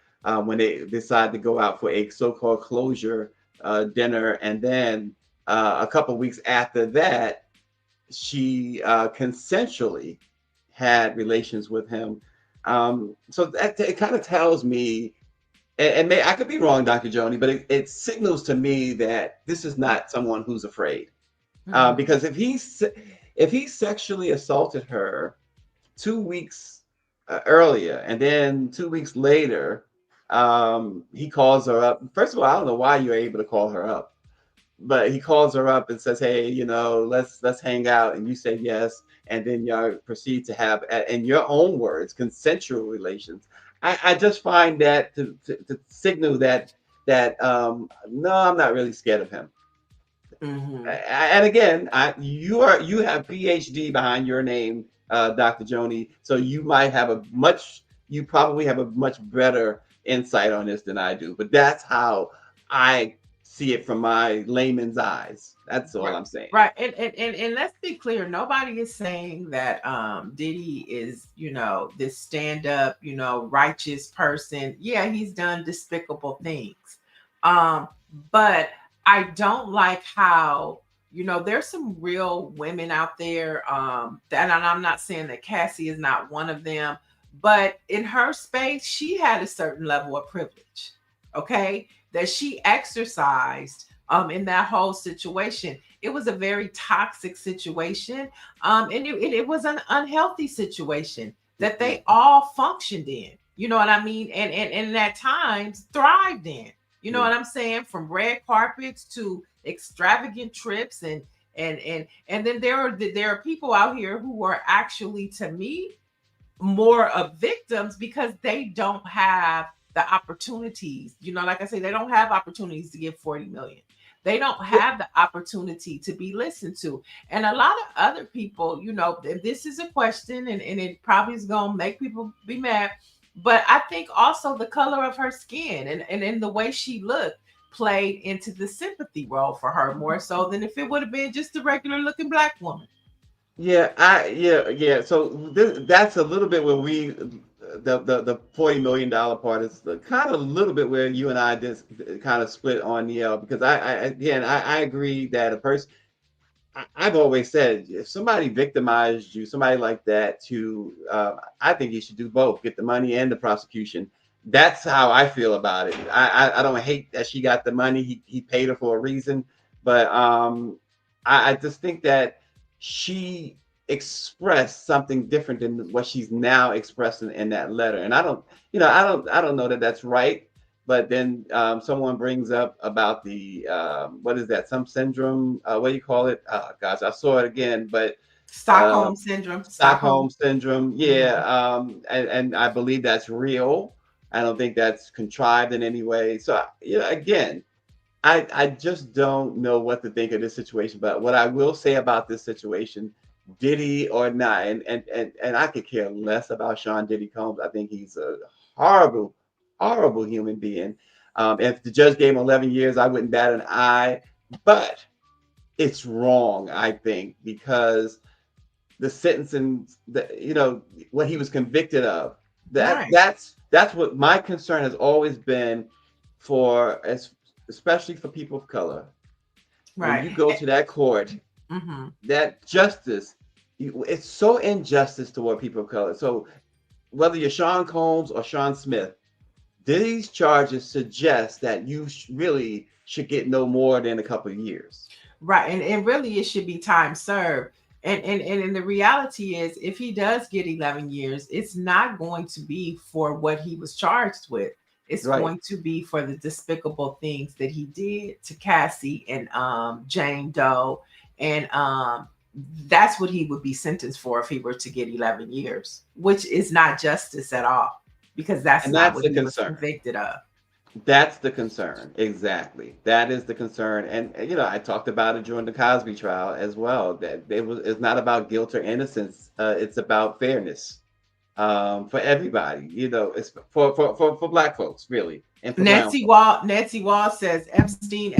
when they decided to go out for a so-called closure dinner, and then a couple weeks after that, she consensually had relations with him. So that it kind of tells me, I could be wrong, Dr. Joni, but it signals to me that this is not someone who's afraid. mhm. Because if he sexually assaulted her 2 weeks earlier, and then 2 weeks later, he calls her up. First of all, I don't know why you're able to call her up, but he calls her up and says, "Hey, let's hang out," and you say yes, and then y'all proceed to have, in your own words, consensual relations. I just find that to signal that no, I'm not really scared of him. Mhm. And again, you have PhD behind your name, Dr. Joni, so you probably have a much better insight on this than I do. But that's how I see it from my layman's eyes. That's all Right. I'm saying. Right. And let's be clear. Nobody is saying that Diddy is, this stand-up, righteous person. Yeah, he's done despicable things. Um, but I don't like how, there's some real women out there. And I'm not saying that Cassie is not one of them, but in her space, she had a certain level of privilege. Okay. That she exercised in that whole situation. It was a very toxic situation. And it was an unhealthy situation that they all functioned in. You know what I mean? And at times thrived in. You know Yeah. what I'm saying? From red carpets to extravagant trips, and then there are people out here who are actually, to me, more of victims because they don't have the opportunities. Like I say, they don't have opportunities to get 40 million. They don't Well, have the opportunity to be listened to. And a lot of other people, and this is a question, and it probably is going to make people be mad. But I think also the color of her skin and the way she looked played into the sympathy role for her more so than if it would have been just a regular looking black woman. yeah. So that's a little bit where the $40 million part is the kind of a little bit where you and I just kind of split on Niele, because I agree that a person, I've always said, if somebody victimized you, somebody like that, I think you should do both, get the money and the prosecution. That's how I feel about it. I don't hate that she got the money. He paid her for a reason, but I just think that she expressed something different than what she's now expressing in that letter. And I don't know that that's right. But then someone brings up about the what is that? Some syndrome? What do you call it? Oh gosh, I saw it again. But uh, Stockholm syndrome. Stockholm. Stockholm syndrome. Yeah, Mhm. and I believe that's real. I don't think that's contrived in any way. So again, I just don't know what to think of this situation. But what I will say about this situation, Diddy or not, and I could care less about Sean Diddy Combs. I think he's a horrible, horrible human being. If the judge gave him 11 years, I wouldn't bat an eye. But it's wrong, I think, because the sentence and what he was convicted of. Right. That's what my concern has always been especially for people of color. When Right. you go to that court, Mm-hmm. that justice, it's so injustice toward people of color. So whether you're Sean Combs or Sean Smith, these charges suggest that you really should get no more than a couple of years. Right. And really it should be time served. And the reality is, if he does get 11 years, it's not going to be for what he was charged with. It's Right. going to be for the despicable things that he did to Cassie and Jane Doe. And that's what he would be sentenced for if he were to get 11 years, which is not justice at all, because that's not what he was convicted of. That's the concern. Exactly. That is the concern. And I talked about it during the Cosby trial as well, that it's not about guilt or innocence. It's about fairness for everybody. It's for Black folks, really. And for Nancy Wall says Epstein.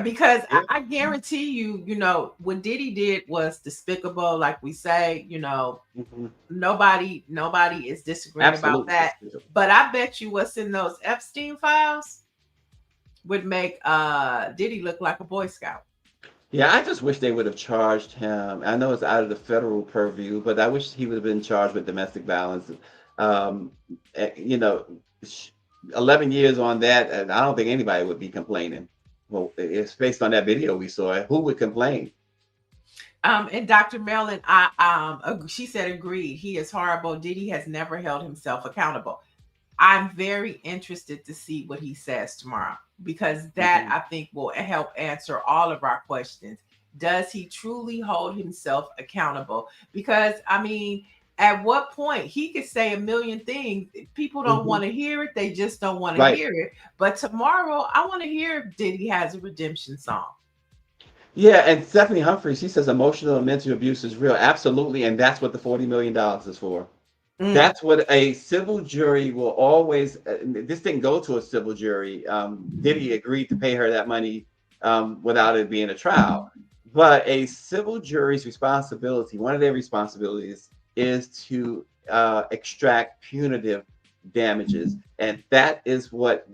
Because yeah. I guarantee you, what Diddy did was despicable. Like we say, Mm-hmm. nobody is disagreeing Absolutely about that. despicable. But I bet you what's in those Epstein files would make Diddy look like a Boy Scout. Yeah, I just wish they would have charged him. I know it's out of the federal purview, but I wish he would have been charged with domestic violence. Um, 11 years on that, and I don't think anybody would be complaining. Well, it's based on that video we saw. Who would complain? And Dr. Mellon, she said agreed. He is horrible. Diddy has never held himself accountable. I'm very interested to see what he says tomorrow, because that I think will help answer all of our questions. Does he truly hold himself accountable? Because at what point he could say a million things. People don't want to hear it. They just don't want to hear it. But tomorrow I want to hear if Diddy has a redemption song. Yeah, and Stephanie Humphreys, she says emotional and mental abuse is real. Absolutely. And that's what the $40 million is for. That's what a civil jury will always. This didn't go to a civil jury. Diddy agreed to pay her that money without it being a trial. But a civil jury's responsibility, one of their responsibilities, is to extract punitive damages, and that is what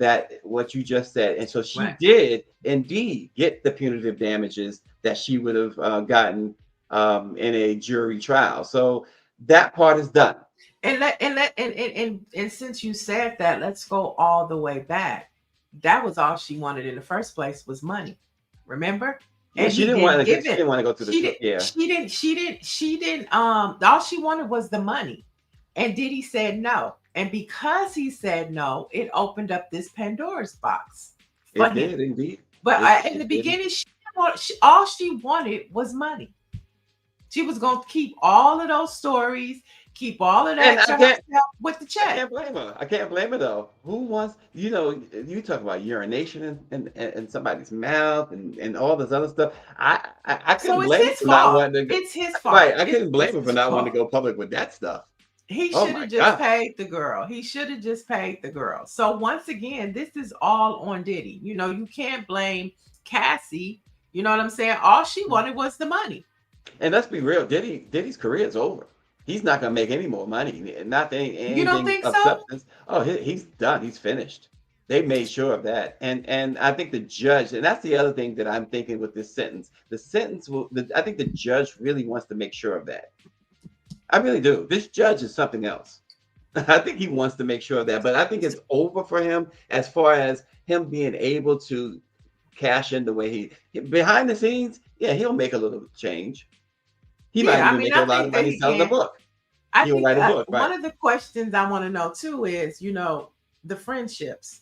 you just said. And so she did indeed get the punitive damages that she would have gotten in a jury trial. So that part is done. And since you said that, let's go all the way back. That was all she wanted in the first place, was money. Remember? Yeah, and she didn't want to go through the yeah. She didn't all she wanted was the money. And Diddy said no. And because he said no, it opened up this Pandora's box. It did indeed. But in the beginning, all she wanted was money. She was going to keep all of those stories, keep all of that with the check. I can't blame her. I can't blame her though. Who wants, you talk about urination in somebody's mouth and all this other stuff. I couldn't blame her for not wanting to. It's his fault. Right. I couldn't blame her for not wanting to go public with that stuff. He should have just paid the girl. He should have just paid the girl. So once again, this is all on Diddy. You can't blame Cassie. You know what I'm saying? All she wanted was the money. And let's be real, Diddy's career is over. He's not going to make any more money. Nothing. You don't think so? Substance. Oh, he's done. He's finished. They made sure of that. And I think the judge, and that's the other thing that I'm thinking with this sentence. The sentence I think the judge really wants to make sure of that. I really do. This judge is something else. I think he wants to make sure of that. But I think it's over for him as far as him being able to cash in the way he behind the scenes. Yeah, he'll make a little change. He might even make a lot of money selling a book. He'll write a book. Right? One of the questions I want to know too is, the friendships.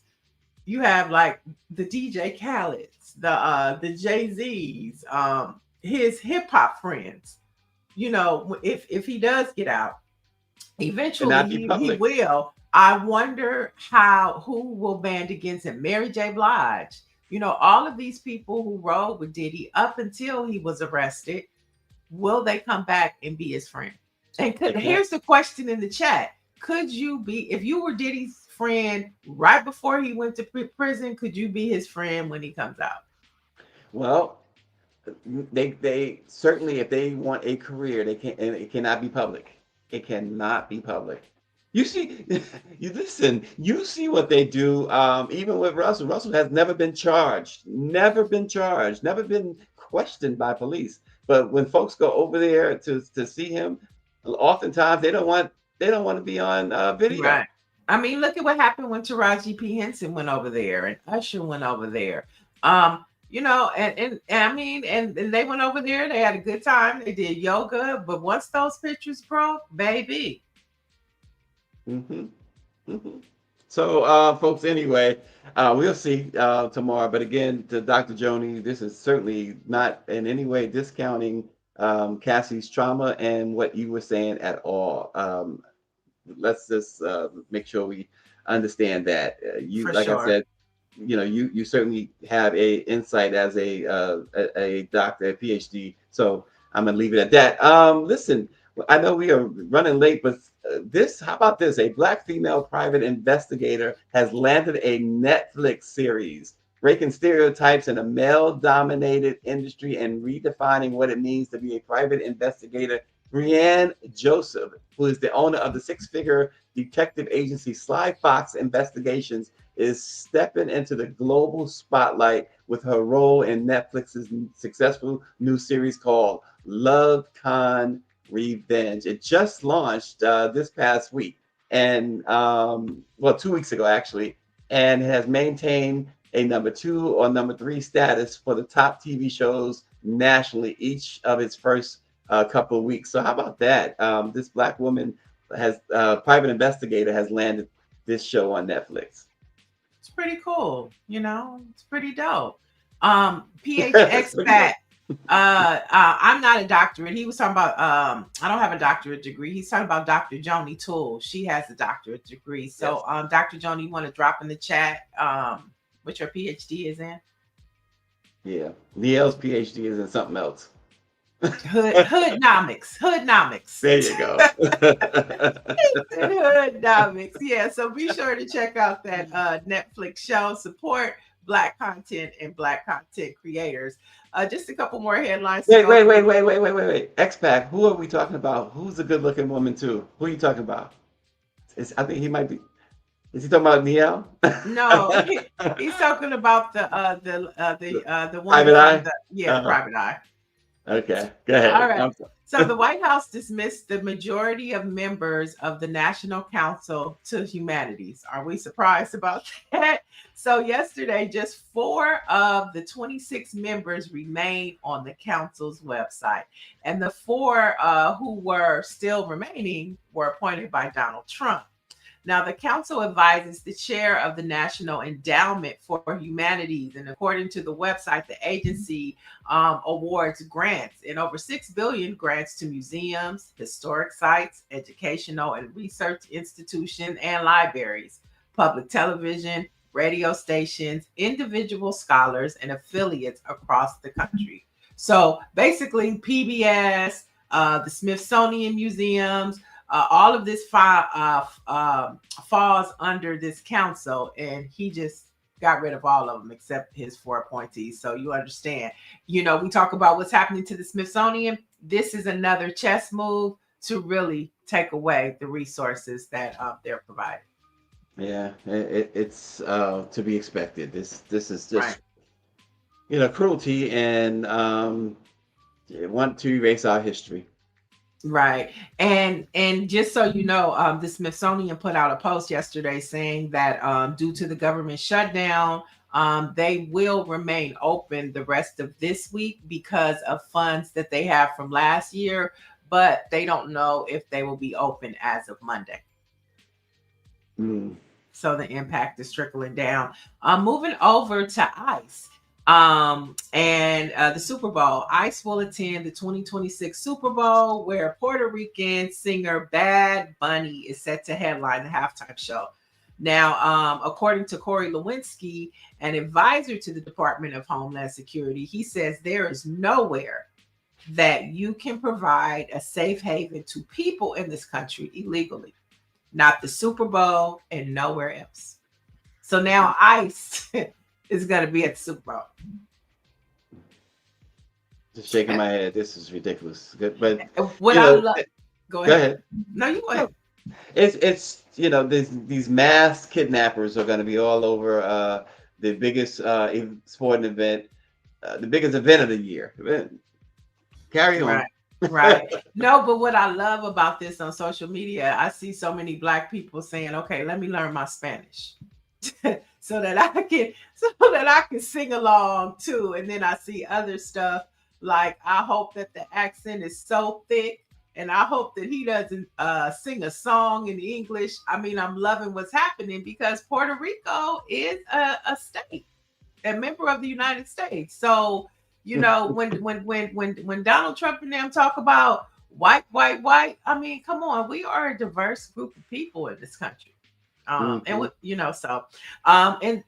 You have like the DJ Khaled's, the Jay-Z's, his hip hop friends. If he does get out, eventually he will. I wonder who will band against him. Mary J. Blige. All of these people who rode with Diddy up until he was arrested. Will they come back and be his friend? And here's the question in the chat. Could you be, if you were Diddy's friend right before he went to prison, could you be his friend when he comes out? Well, They certainly, if they want a career, they can, and it cannot be public. It cannot be public. You see, you listen, you see what they do. Even with Russell. Russell has never been questioned by police. But when folks go over there to see him, oftentimes they don't want to be on video. Right. I mean, look at what happened when Taraji P. Henson went over there and Usher went over there. And I mean, and they went over there, they had a good time, they did yoga, but once those pictures broke, baby. hmm hmm So, folks, anyway, we'll see tomorrow. But again, to Dr. Joni, this is certainly not in any way discounting Cassie's trauma and what you were saying at all. Let's just make sure we understand that you, For like I sure. said, you certainly have a insight as a doctor, a PhD. So I'm gonna leave it at that. Listen, I know we are running late, but how about this? A Black female private investigator has landed a Netflix series breaking stereotypes in a male-dominated industry and redefining what it means to be a private investigator. Brianne Joseph, who is the owner of the six-figure detective agency Sly Fox Investigations, is stepping into the global spotlight with her role in Netflix's successful new series called Love Con Revenge. It just launched this past week, and well, 2 weeks ago actually, and has maintained a number 2 or number 3 status for the top TV shows nationally each of its first couple of weeks. So how about that? This Black woman has private investigator has landed this show on Netflix. It's pretty cool, it's pretty dope. PH expat. I'm not a doctorate. He was talking about I don't have a doctorate degree. He's talking about Dr. Joni Toole. She has a doctorate degree. So Dr. Joni, you want to drop in the chat what your PhD is in? Yeah. Niele's PhD is in something else. Hoodnomics. There you go. Hoodnomics. Yeah. So be sure to check out that Netflix show. Support Black content and Black content creators. Just a couple more headlines. Wait. X-Pac. Who are we talking about? Who's a good-looking woman too? Who are you talking about? I think he might be. Is he talking about Niele? No, he's talking about the one Private Eye. The Private Eye. Okay, go ahead. All right. So the White House dismissed the majority of members of the National Council to Humanities. Are we surprised about that? So yesterday, just 4 of the 26 members remained on the council's website. And the 4 who were still remaining were appointed by Donald Trump. Now, the council advises the chair of the National Endowment for Humanities. And according to the website, the agency awards grants and over $6 billion grants to museums, historic sites, educational and research institutions, and libraries, public television, radio stations, individual scholars, and affiliates across the country. So basically, PBS, the Smithsonian Museums, all of this falls under this council, and he just got rid of all of them except his 4 appointees. So you understand, we talk about what's happening to the Smithsonian. This is another chess move to really take away the resources that they're providing. Yeah, it's to be expected. This is just cruelty and want to erase our history. Right. And just so you know, the Smithsonian put out a post yesterday saying that due to the government shutdown, they will remain open the rest of this week because of funds that they have from last year, but they don't know if they will be open as of Monday. So the impact is trickling down. Moving over to ICE. And the Super Bowl. ICE will attend the 2026 Super Bowl, where Puerto Rican singer Bad Bunny is set to headline the halftime show. Now, according to Corey Lewinsky, an advisor to the Department of Homeland Security, he says there is nowhere that you can provide a safe haven to people in this country illegally. Not the Super Bowl and nowhere else. So now ICE is going to be at the Super Bowl. Just shaking my head. This is ridiculous. Good, but What you I know, love. Go go ahead. ahead. No, you go ahead. No, it's these mass kidnappers are going to be all over the biggest sporting event, the biggest event of the year. Carry on. Right. Right. No, but what I love about this on social media, I see so many Black people saying, "Okay, let me learn my Spanish." so that I can sing along too. And then I see other stuff like, I hope that the accent is so thick, and I hope that he doesn't sing a song in English. I mean, I'm loving what's happening because Puerto Rico is a state, a member of the United States. So, when Donald Trump and them talk about white, white, white, I mean, come on, we are a diverse group of people in this country. And Mhm. with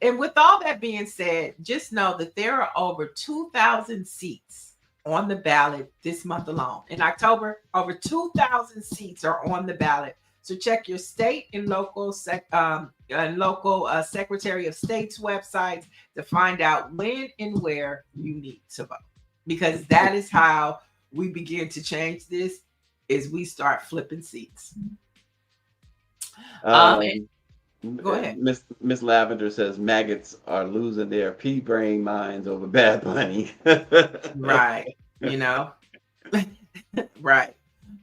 and with all that being said, just know that there are over 2,000 seats on the ballot this month alone. In October, over 2,000 seats are on the ballot. So check your state and local Secretary of State's websites to find out when and where you need to vote, because that is how we begin to change this. Is we start flipping seats. Um, Go ahead. Miss Lavender says maggots are losing their pea brain minds over Bad Bunny. Right. You know, right.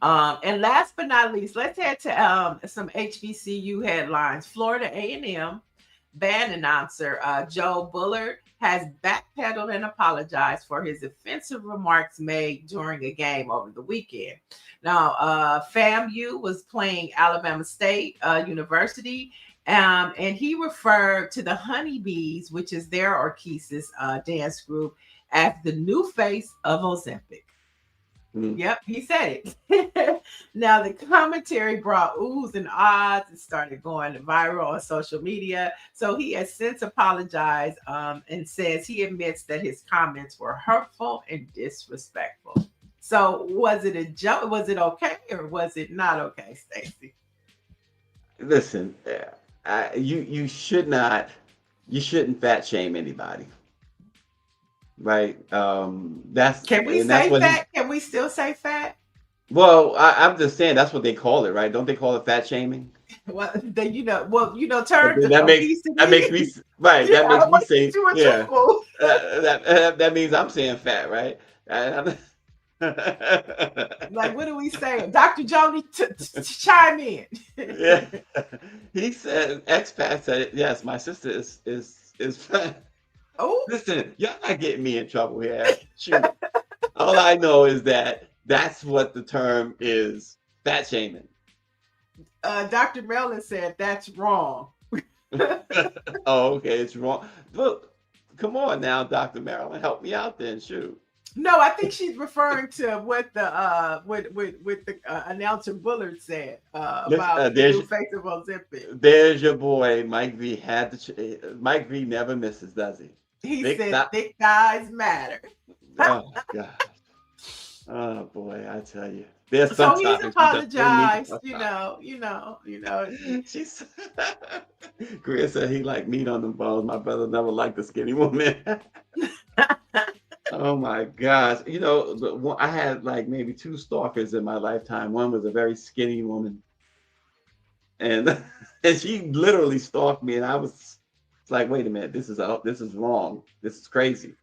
And last but not least, let's head to some HBCU headlines. Florida A&M band announcer Joe Bullard has backpedaled and apologized for his offensive remarks made during a game over the weekend. Now, FAMU was playing Alabama State University, and he referred to the Honeybees, which is their Orchesis dance group, as the new face of Ozempic. Yep, he said it. Now, the commentary brought oohs and ahs and started going viral on social media. So he has since apologized and says he admits that his comments were hurtful and disrespectful. So was it a joke? Was it okay or was it not okay, Stacy? Listen, you shouldn't fat shame anybody, right? Can we And that's say what he. fat? Can we still say fat? Well, I'm just saying that's what they call it, right? Don't they call it fat shaming? Well, then But terms then of that makes obesity. me right. Yeah, That I makes don't me want to say get you in yeah. trouble. That means I'm saying fat, right? I'm- Like, what are we saying? Dr. Joni, chime in. yeah. He said expat said yes. My sister is fat. Oh, Listen, y'all not getting me in trouble here. Shoot. All I know is that that's what the term is, fat shaming. Dr. Mellon said that's wrong. Oh, okay, it's wrong. Look, come on now, Dr. Marilyn, help me out then. Shoot. No, I think she's referring to what the with the announcer Bullard said Listen, about the new face of Ozempic. there's your boy, Mike V. Mike V. never misses, does he? He Big said stop. thick thighs matter. Oh God. Oh boy, I tell you, there's some So he's topics we just don't need to apologized, talk about. She's Chris said he like meat on the bones. My brother never liked a skinny woman. Oh my gosh. I had like maybe two stalkers in my lifetime. One was a very skinny woman, and and she literally stalked me, and I was it's like, wait a minute, this is wrong. This is crazy.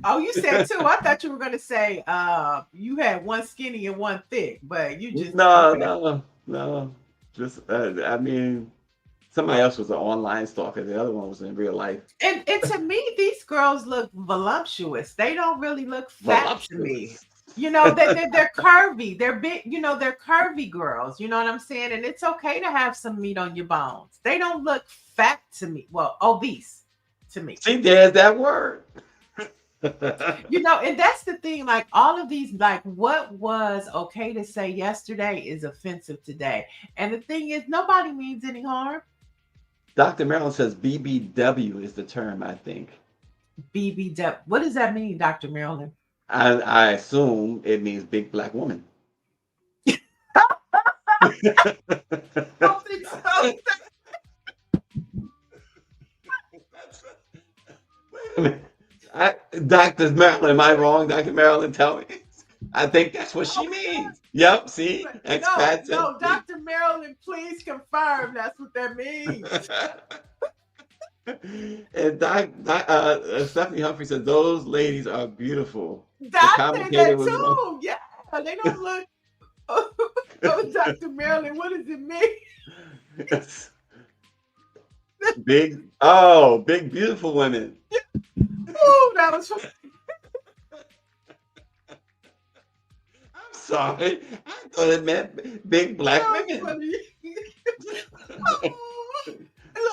Oh, you said two. I thought you were gonna say you had one skinny and one thick, but you just No, okay. no, no. Just I mean, somebody else was an online stalker. The other one was in real life. And to me, these girls look voluptuous. They don't really look fat to me. Voluptuous. They're curvy. They're big. They're curvy girls. You know what I'm saying? And it's okay to have some meat on your bones. They don't look fat to me. Well, obese to me. See, there's that word. And that's the thing. Like all of these, like what was okay to say yesterday is offensive today. And the thing is, nobody means any harm. Dr. Marilyn says BBW is the term, I think. BBW. What does that mean, Dr. Marilyn? I assume it means big black woman. Don't think so. Wait a minute. Dr. Marilyn, am I wrong? Dr. Marilyn, tell me. I think that's what she means. Yep, see? No, Expat said, no, Dr. Marilyn, please confirm that's what that means. and Stephanie Humphrey said, those ladies are beautiful. The I say commentator that was one. too. Yeah, they don't look. Oh, Dr. Marilyn, what does it mean? Big, beautiful women. Oh, that was funny. I'm sorry. I thought it meant big black That was women. funny.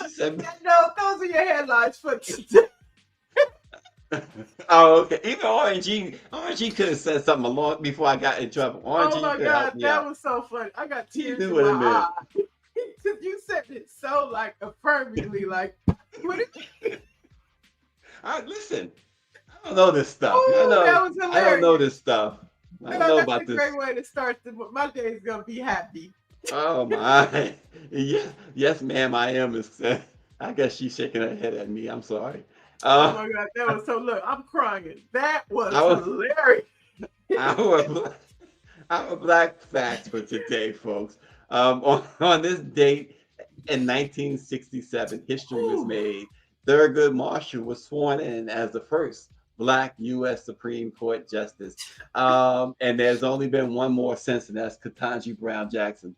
She said, No, those are your headlines for today. oh, okay. Even RNG could have said something along before I got in trouble. Oh RNG my could help God, me that out. was so funny. I got He tears knew in what my it meant. eyes. Because you said it so like affirmingly, like, what it Listen, I don't know this stuff. Oh, that was I don't know hilarious. this stuff. I don't No, know that's about a this. great way to start. My day is going to be happy. Oh my. Yes, ma'am, I am. I guess she's shaking her head at me. I'm sorry. Oh my God, that was so, look, I'm crying. That was Our, hilarious. our, our black facts for today, folks. On this date in 1967, history was Ooh. made. Thurgood Marshall was sworn in as the first Black U.S. Supreme Court Justice. And there's only been one more since, and that's Ketanji Brown Jackson.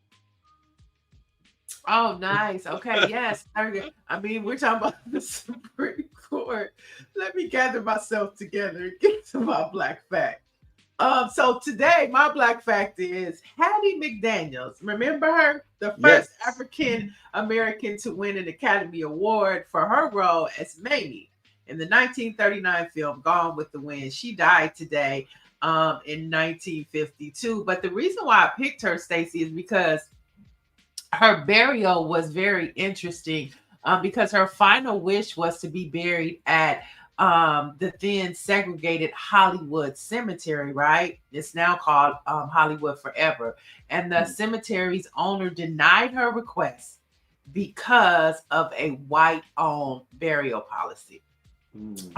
Oh, nice. Okay, yes. I mean, we're talking about the Supreme Court. Let me gather myself together and get to my black fact. So today, my black fact is Hattie McDaniels. Remember her? The first Yes. African American to win an Academy Award for her role as Mamie in the 1939 film Gone with the Wind. She died today in 1952. But the reason why I picked her, Stacy, is because her burial was very interesting because her final wish was to be buried at the then segregated Hollywood Cemetery, right? It's now called Hollywood Forever. And the cemetery's owner denied her request because of a white-owned burial policy.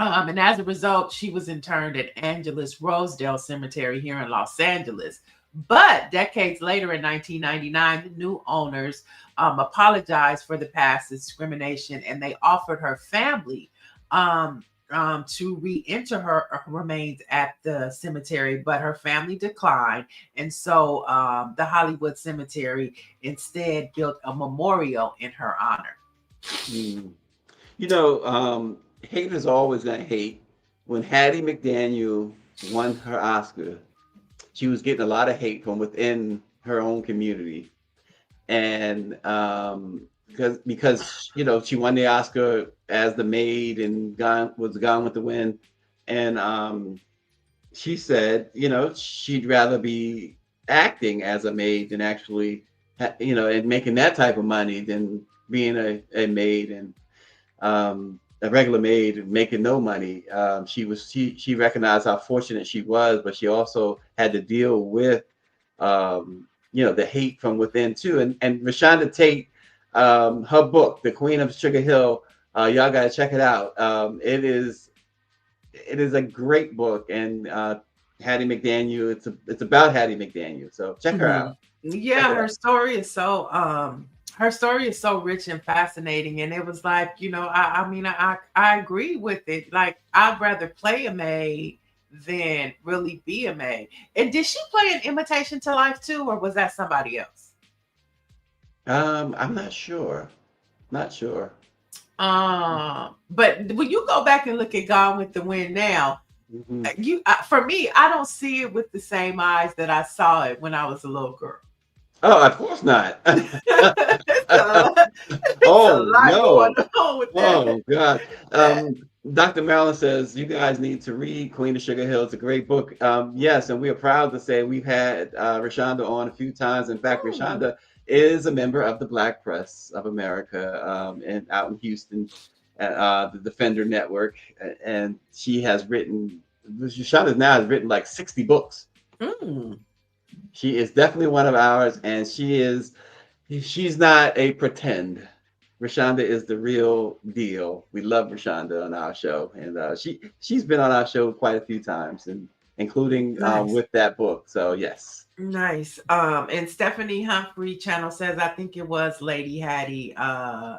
And as a result, she was interred at Angeles Rosedale Cemetery here in Los Angeles. But decades later, in 1999, the new owners apologized for the past discrimination, and they offered her family to re-enter her remains at the cemetery, but her family declined, and so the Hollywood Cemetery instead built a memorial in her honor. Haters are always gonna hate. When Hattie McDaniel won her Oscar, she was getting a lot of hate from within her own community, and because she won the Oscar as the maid and was Gone with the Wind, and she said she'd rather be acting as a maid than actually and making that type of money than being a maid and a regular maid and making no money. She recognized how fortunate she was, but she also had to deal with the hate from within too. And Rashonda Tate, her book, The Queen of Sugar Hill, y'all gotta check it out. It is a great book, and Hattie McDaniel. It's about Hattie McDaniel, so check her out. Yeah, her story is so rich and fascinating, and it was like I agree with it. Like, I'd rather play a maid than really be a maid. And did she play an Imitation to Life too, or was that somebody else? I'm not sure. But when you go back and look at Gone with the Wind now, for me, I don't see it with the same eyes that I saw it when I was a little girl. Oh, of course not. Oh God. Dr. Marilyn says you guys need to read Queen of Sugar Hill. It's a great book. Yes, and we are proud to say we've had Rashonda on a few times. In fact, Rashonda is a member of the Black Press of America and out in Houston at the Defender Network. And Rashonda now has written like 60 books. She is definitely one of ours, and she's not a pretend. Rashonda is the real deal. We love Rashonda on our show, and she's been on our show quite a few times, and including Nice. with that book. So yes. Nice. And Stephanie Humphrey channel says, I think it was Lady Hattie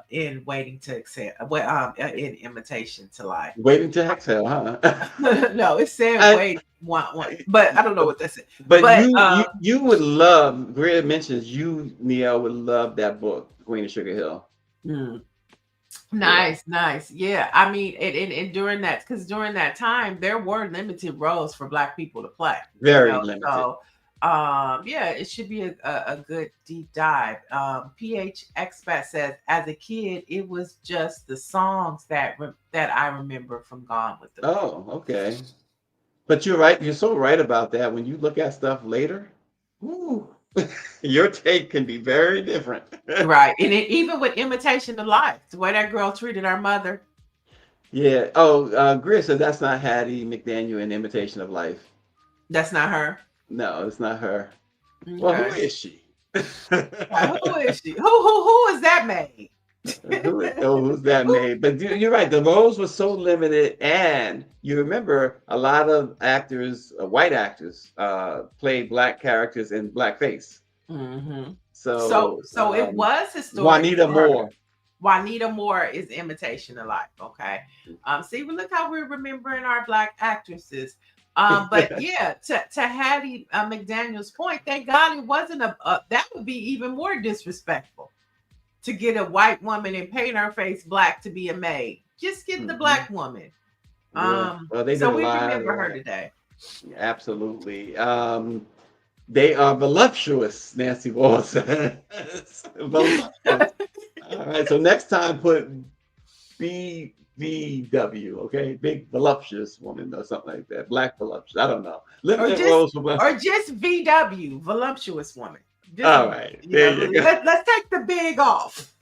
in Waiting to Accept, in Imitation to Life. Waiting to exhale, huh? No, it said I- wait, one, but I don't know what that said. But you would love. Greer mentions you, Niele, would love that book, Queen of Sugar Hill. Nice. Yeah. I mean, and during that, because during that time, there were limited roles for Black people to play. Very limited. So, yeah, it should be a good deep dive. PH Expat says, as a kid, it was just the songs that I remember from Gone with the Wind. Oh, okay. But you're right. You're so right about that. When you look at stuff later, ooh, your take can be very different. Right. And even with Imitation of Life, the way that girl treated her mother. Yeah. Oh, Greer said that's not Hattie McDaniel in Imitation of Life. That's not her. No, it's not her. Okay. Well, who is she? Who is she? Who is that maid? Who's that made? But you're right. The roles were so limited, and you remember a lot of actors, white actors, played Black characters in blackface. Mm-hmm. So it was historic. Juanita Moore. Juanita Moore is Imitation of Life. Okay. See, look how we're remembering our Black actresses. But yeah, to Hattie McDaniel's point, thank God it wasn't that would be even more disrespectful to get a white woman and paint her face Black to be a maid. Just get the Black woman. Yeah. Well, they so did we a lot remember of her that. today. Absolutely. They are voluptuous, Nancy Wall says. Voluptuous. All right. So next time put BVW, okay? Big voluptuous woman or something like that. Black voluptuous. I don't know. Or just VW, voluptuous woman. Just, all right. There you go. Let's take the big off.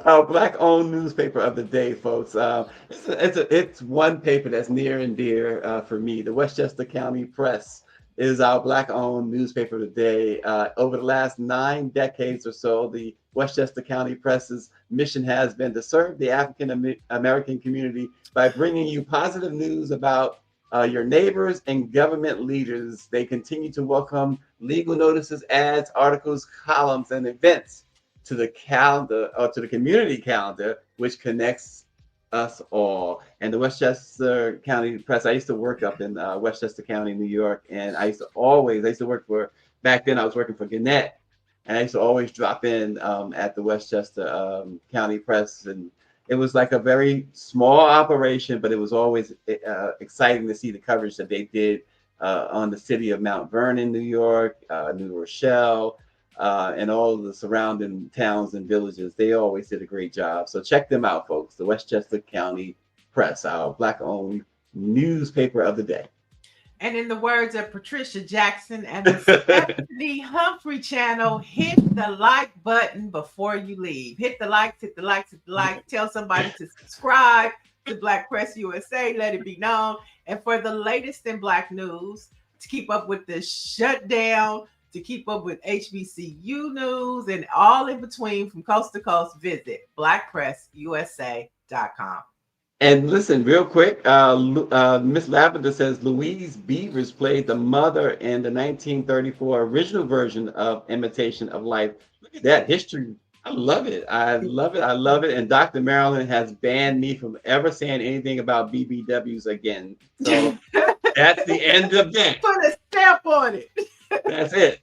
Our Black-owned newspaper of the day, folks. It's one paper that's near and dear for me. The Westchester County Press is our Black-owned newspaper of the day. Over the last 9 decades or so, the Westchester County Press's mission has been to serve the African American community by bringing you positive news about your neighbors and government leaders. They continue to welcome legal notices, ads, articles, columns, and events to the calendar, or to the community calendar, which connects us all. And the Westchester County Press, I used to work up in Westchester County, New York, and I used to work for, back then I was working for Gannett, and I used to always drop in at the Westchester County Press, and it was like a very small operation, but it was always exciting to see the coverage that they did on the city of Mount Vernon, New York, New Rochelle, and all of the surrounding towns and villages. They always did a great job. So check them out, folks. The Westchester County Press, our Black-owned newspaper of the day. And in the words of Patricia Jackson and the Stephanie Humphrey channel, hit the like button before you leave. Hit the likes, hit the likes, hit the like. Tell somebody to subscribe to Black Press USA. Let it be known. And for the latest in Black news, to keep up with the shutdown, to keep up with HBCU news, and all in between from coast to coast, visit BlackPressUSA.com. And listen, real quick, Miss Lavender says Louise Beavers played the mother in the 1934 original version of Imitation of Life. Look at that history. I love it. I love it. And Dr. Marilyn has banned me from ever saying anything about BBWs again. So that's the end of that. Put a stamp on it. That's it.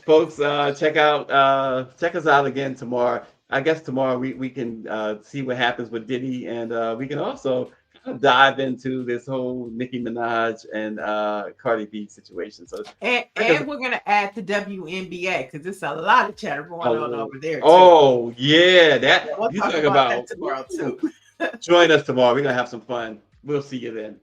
Folks, check us out again tomorrow. I guess tomorrow we can see what happens with Diddy, and we can also kind of dive into this whole Nicki Minaj and Cardi B situation. So and we're gonna add the WNBA because there's a lot of chatter going on over there. Too. Oh yeah, we'll you talk about that tomorrow too. Join us tomorrow. We're gonna have some fun. We'll see you then.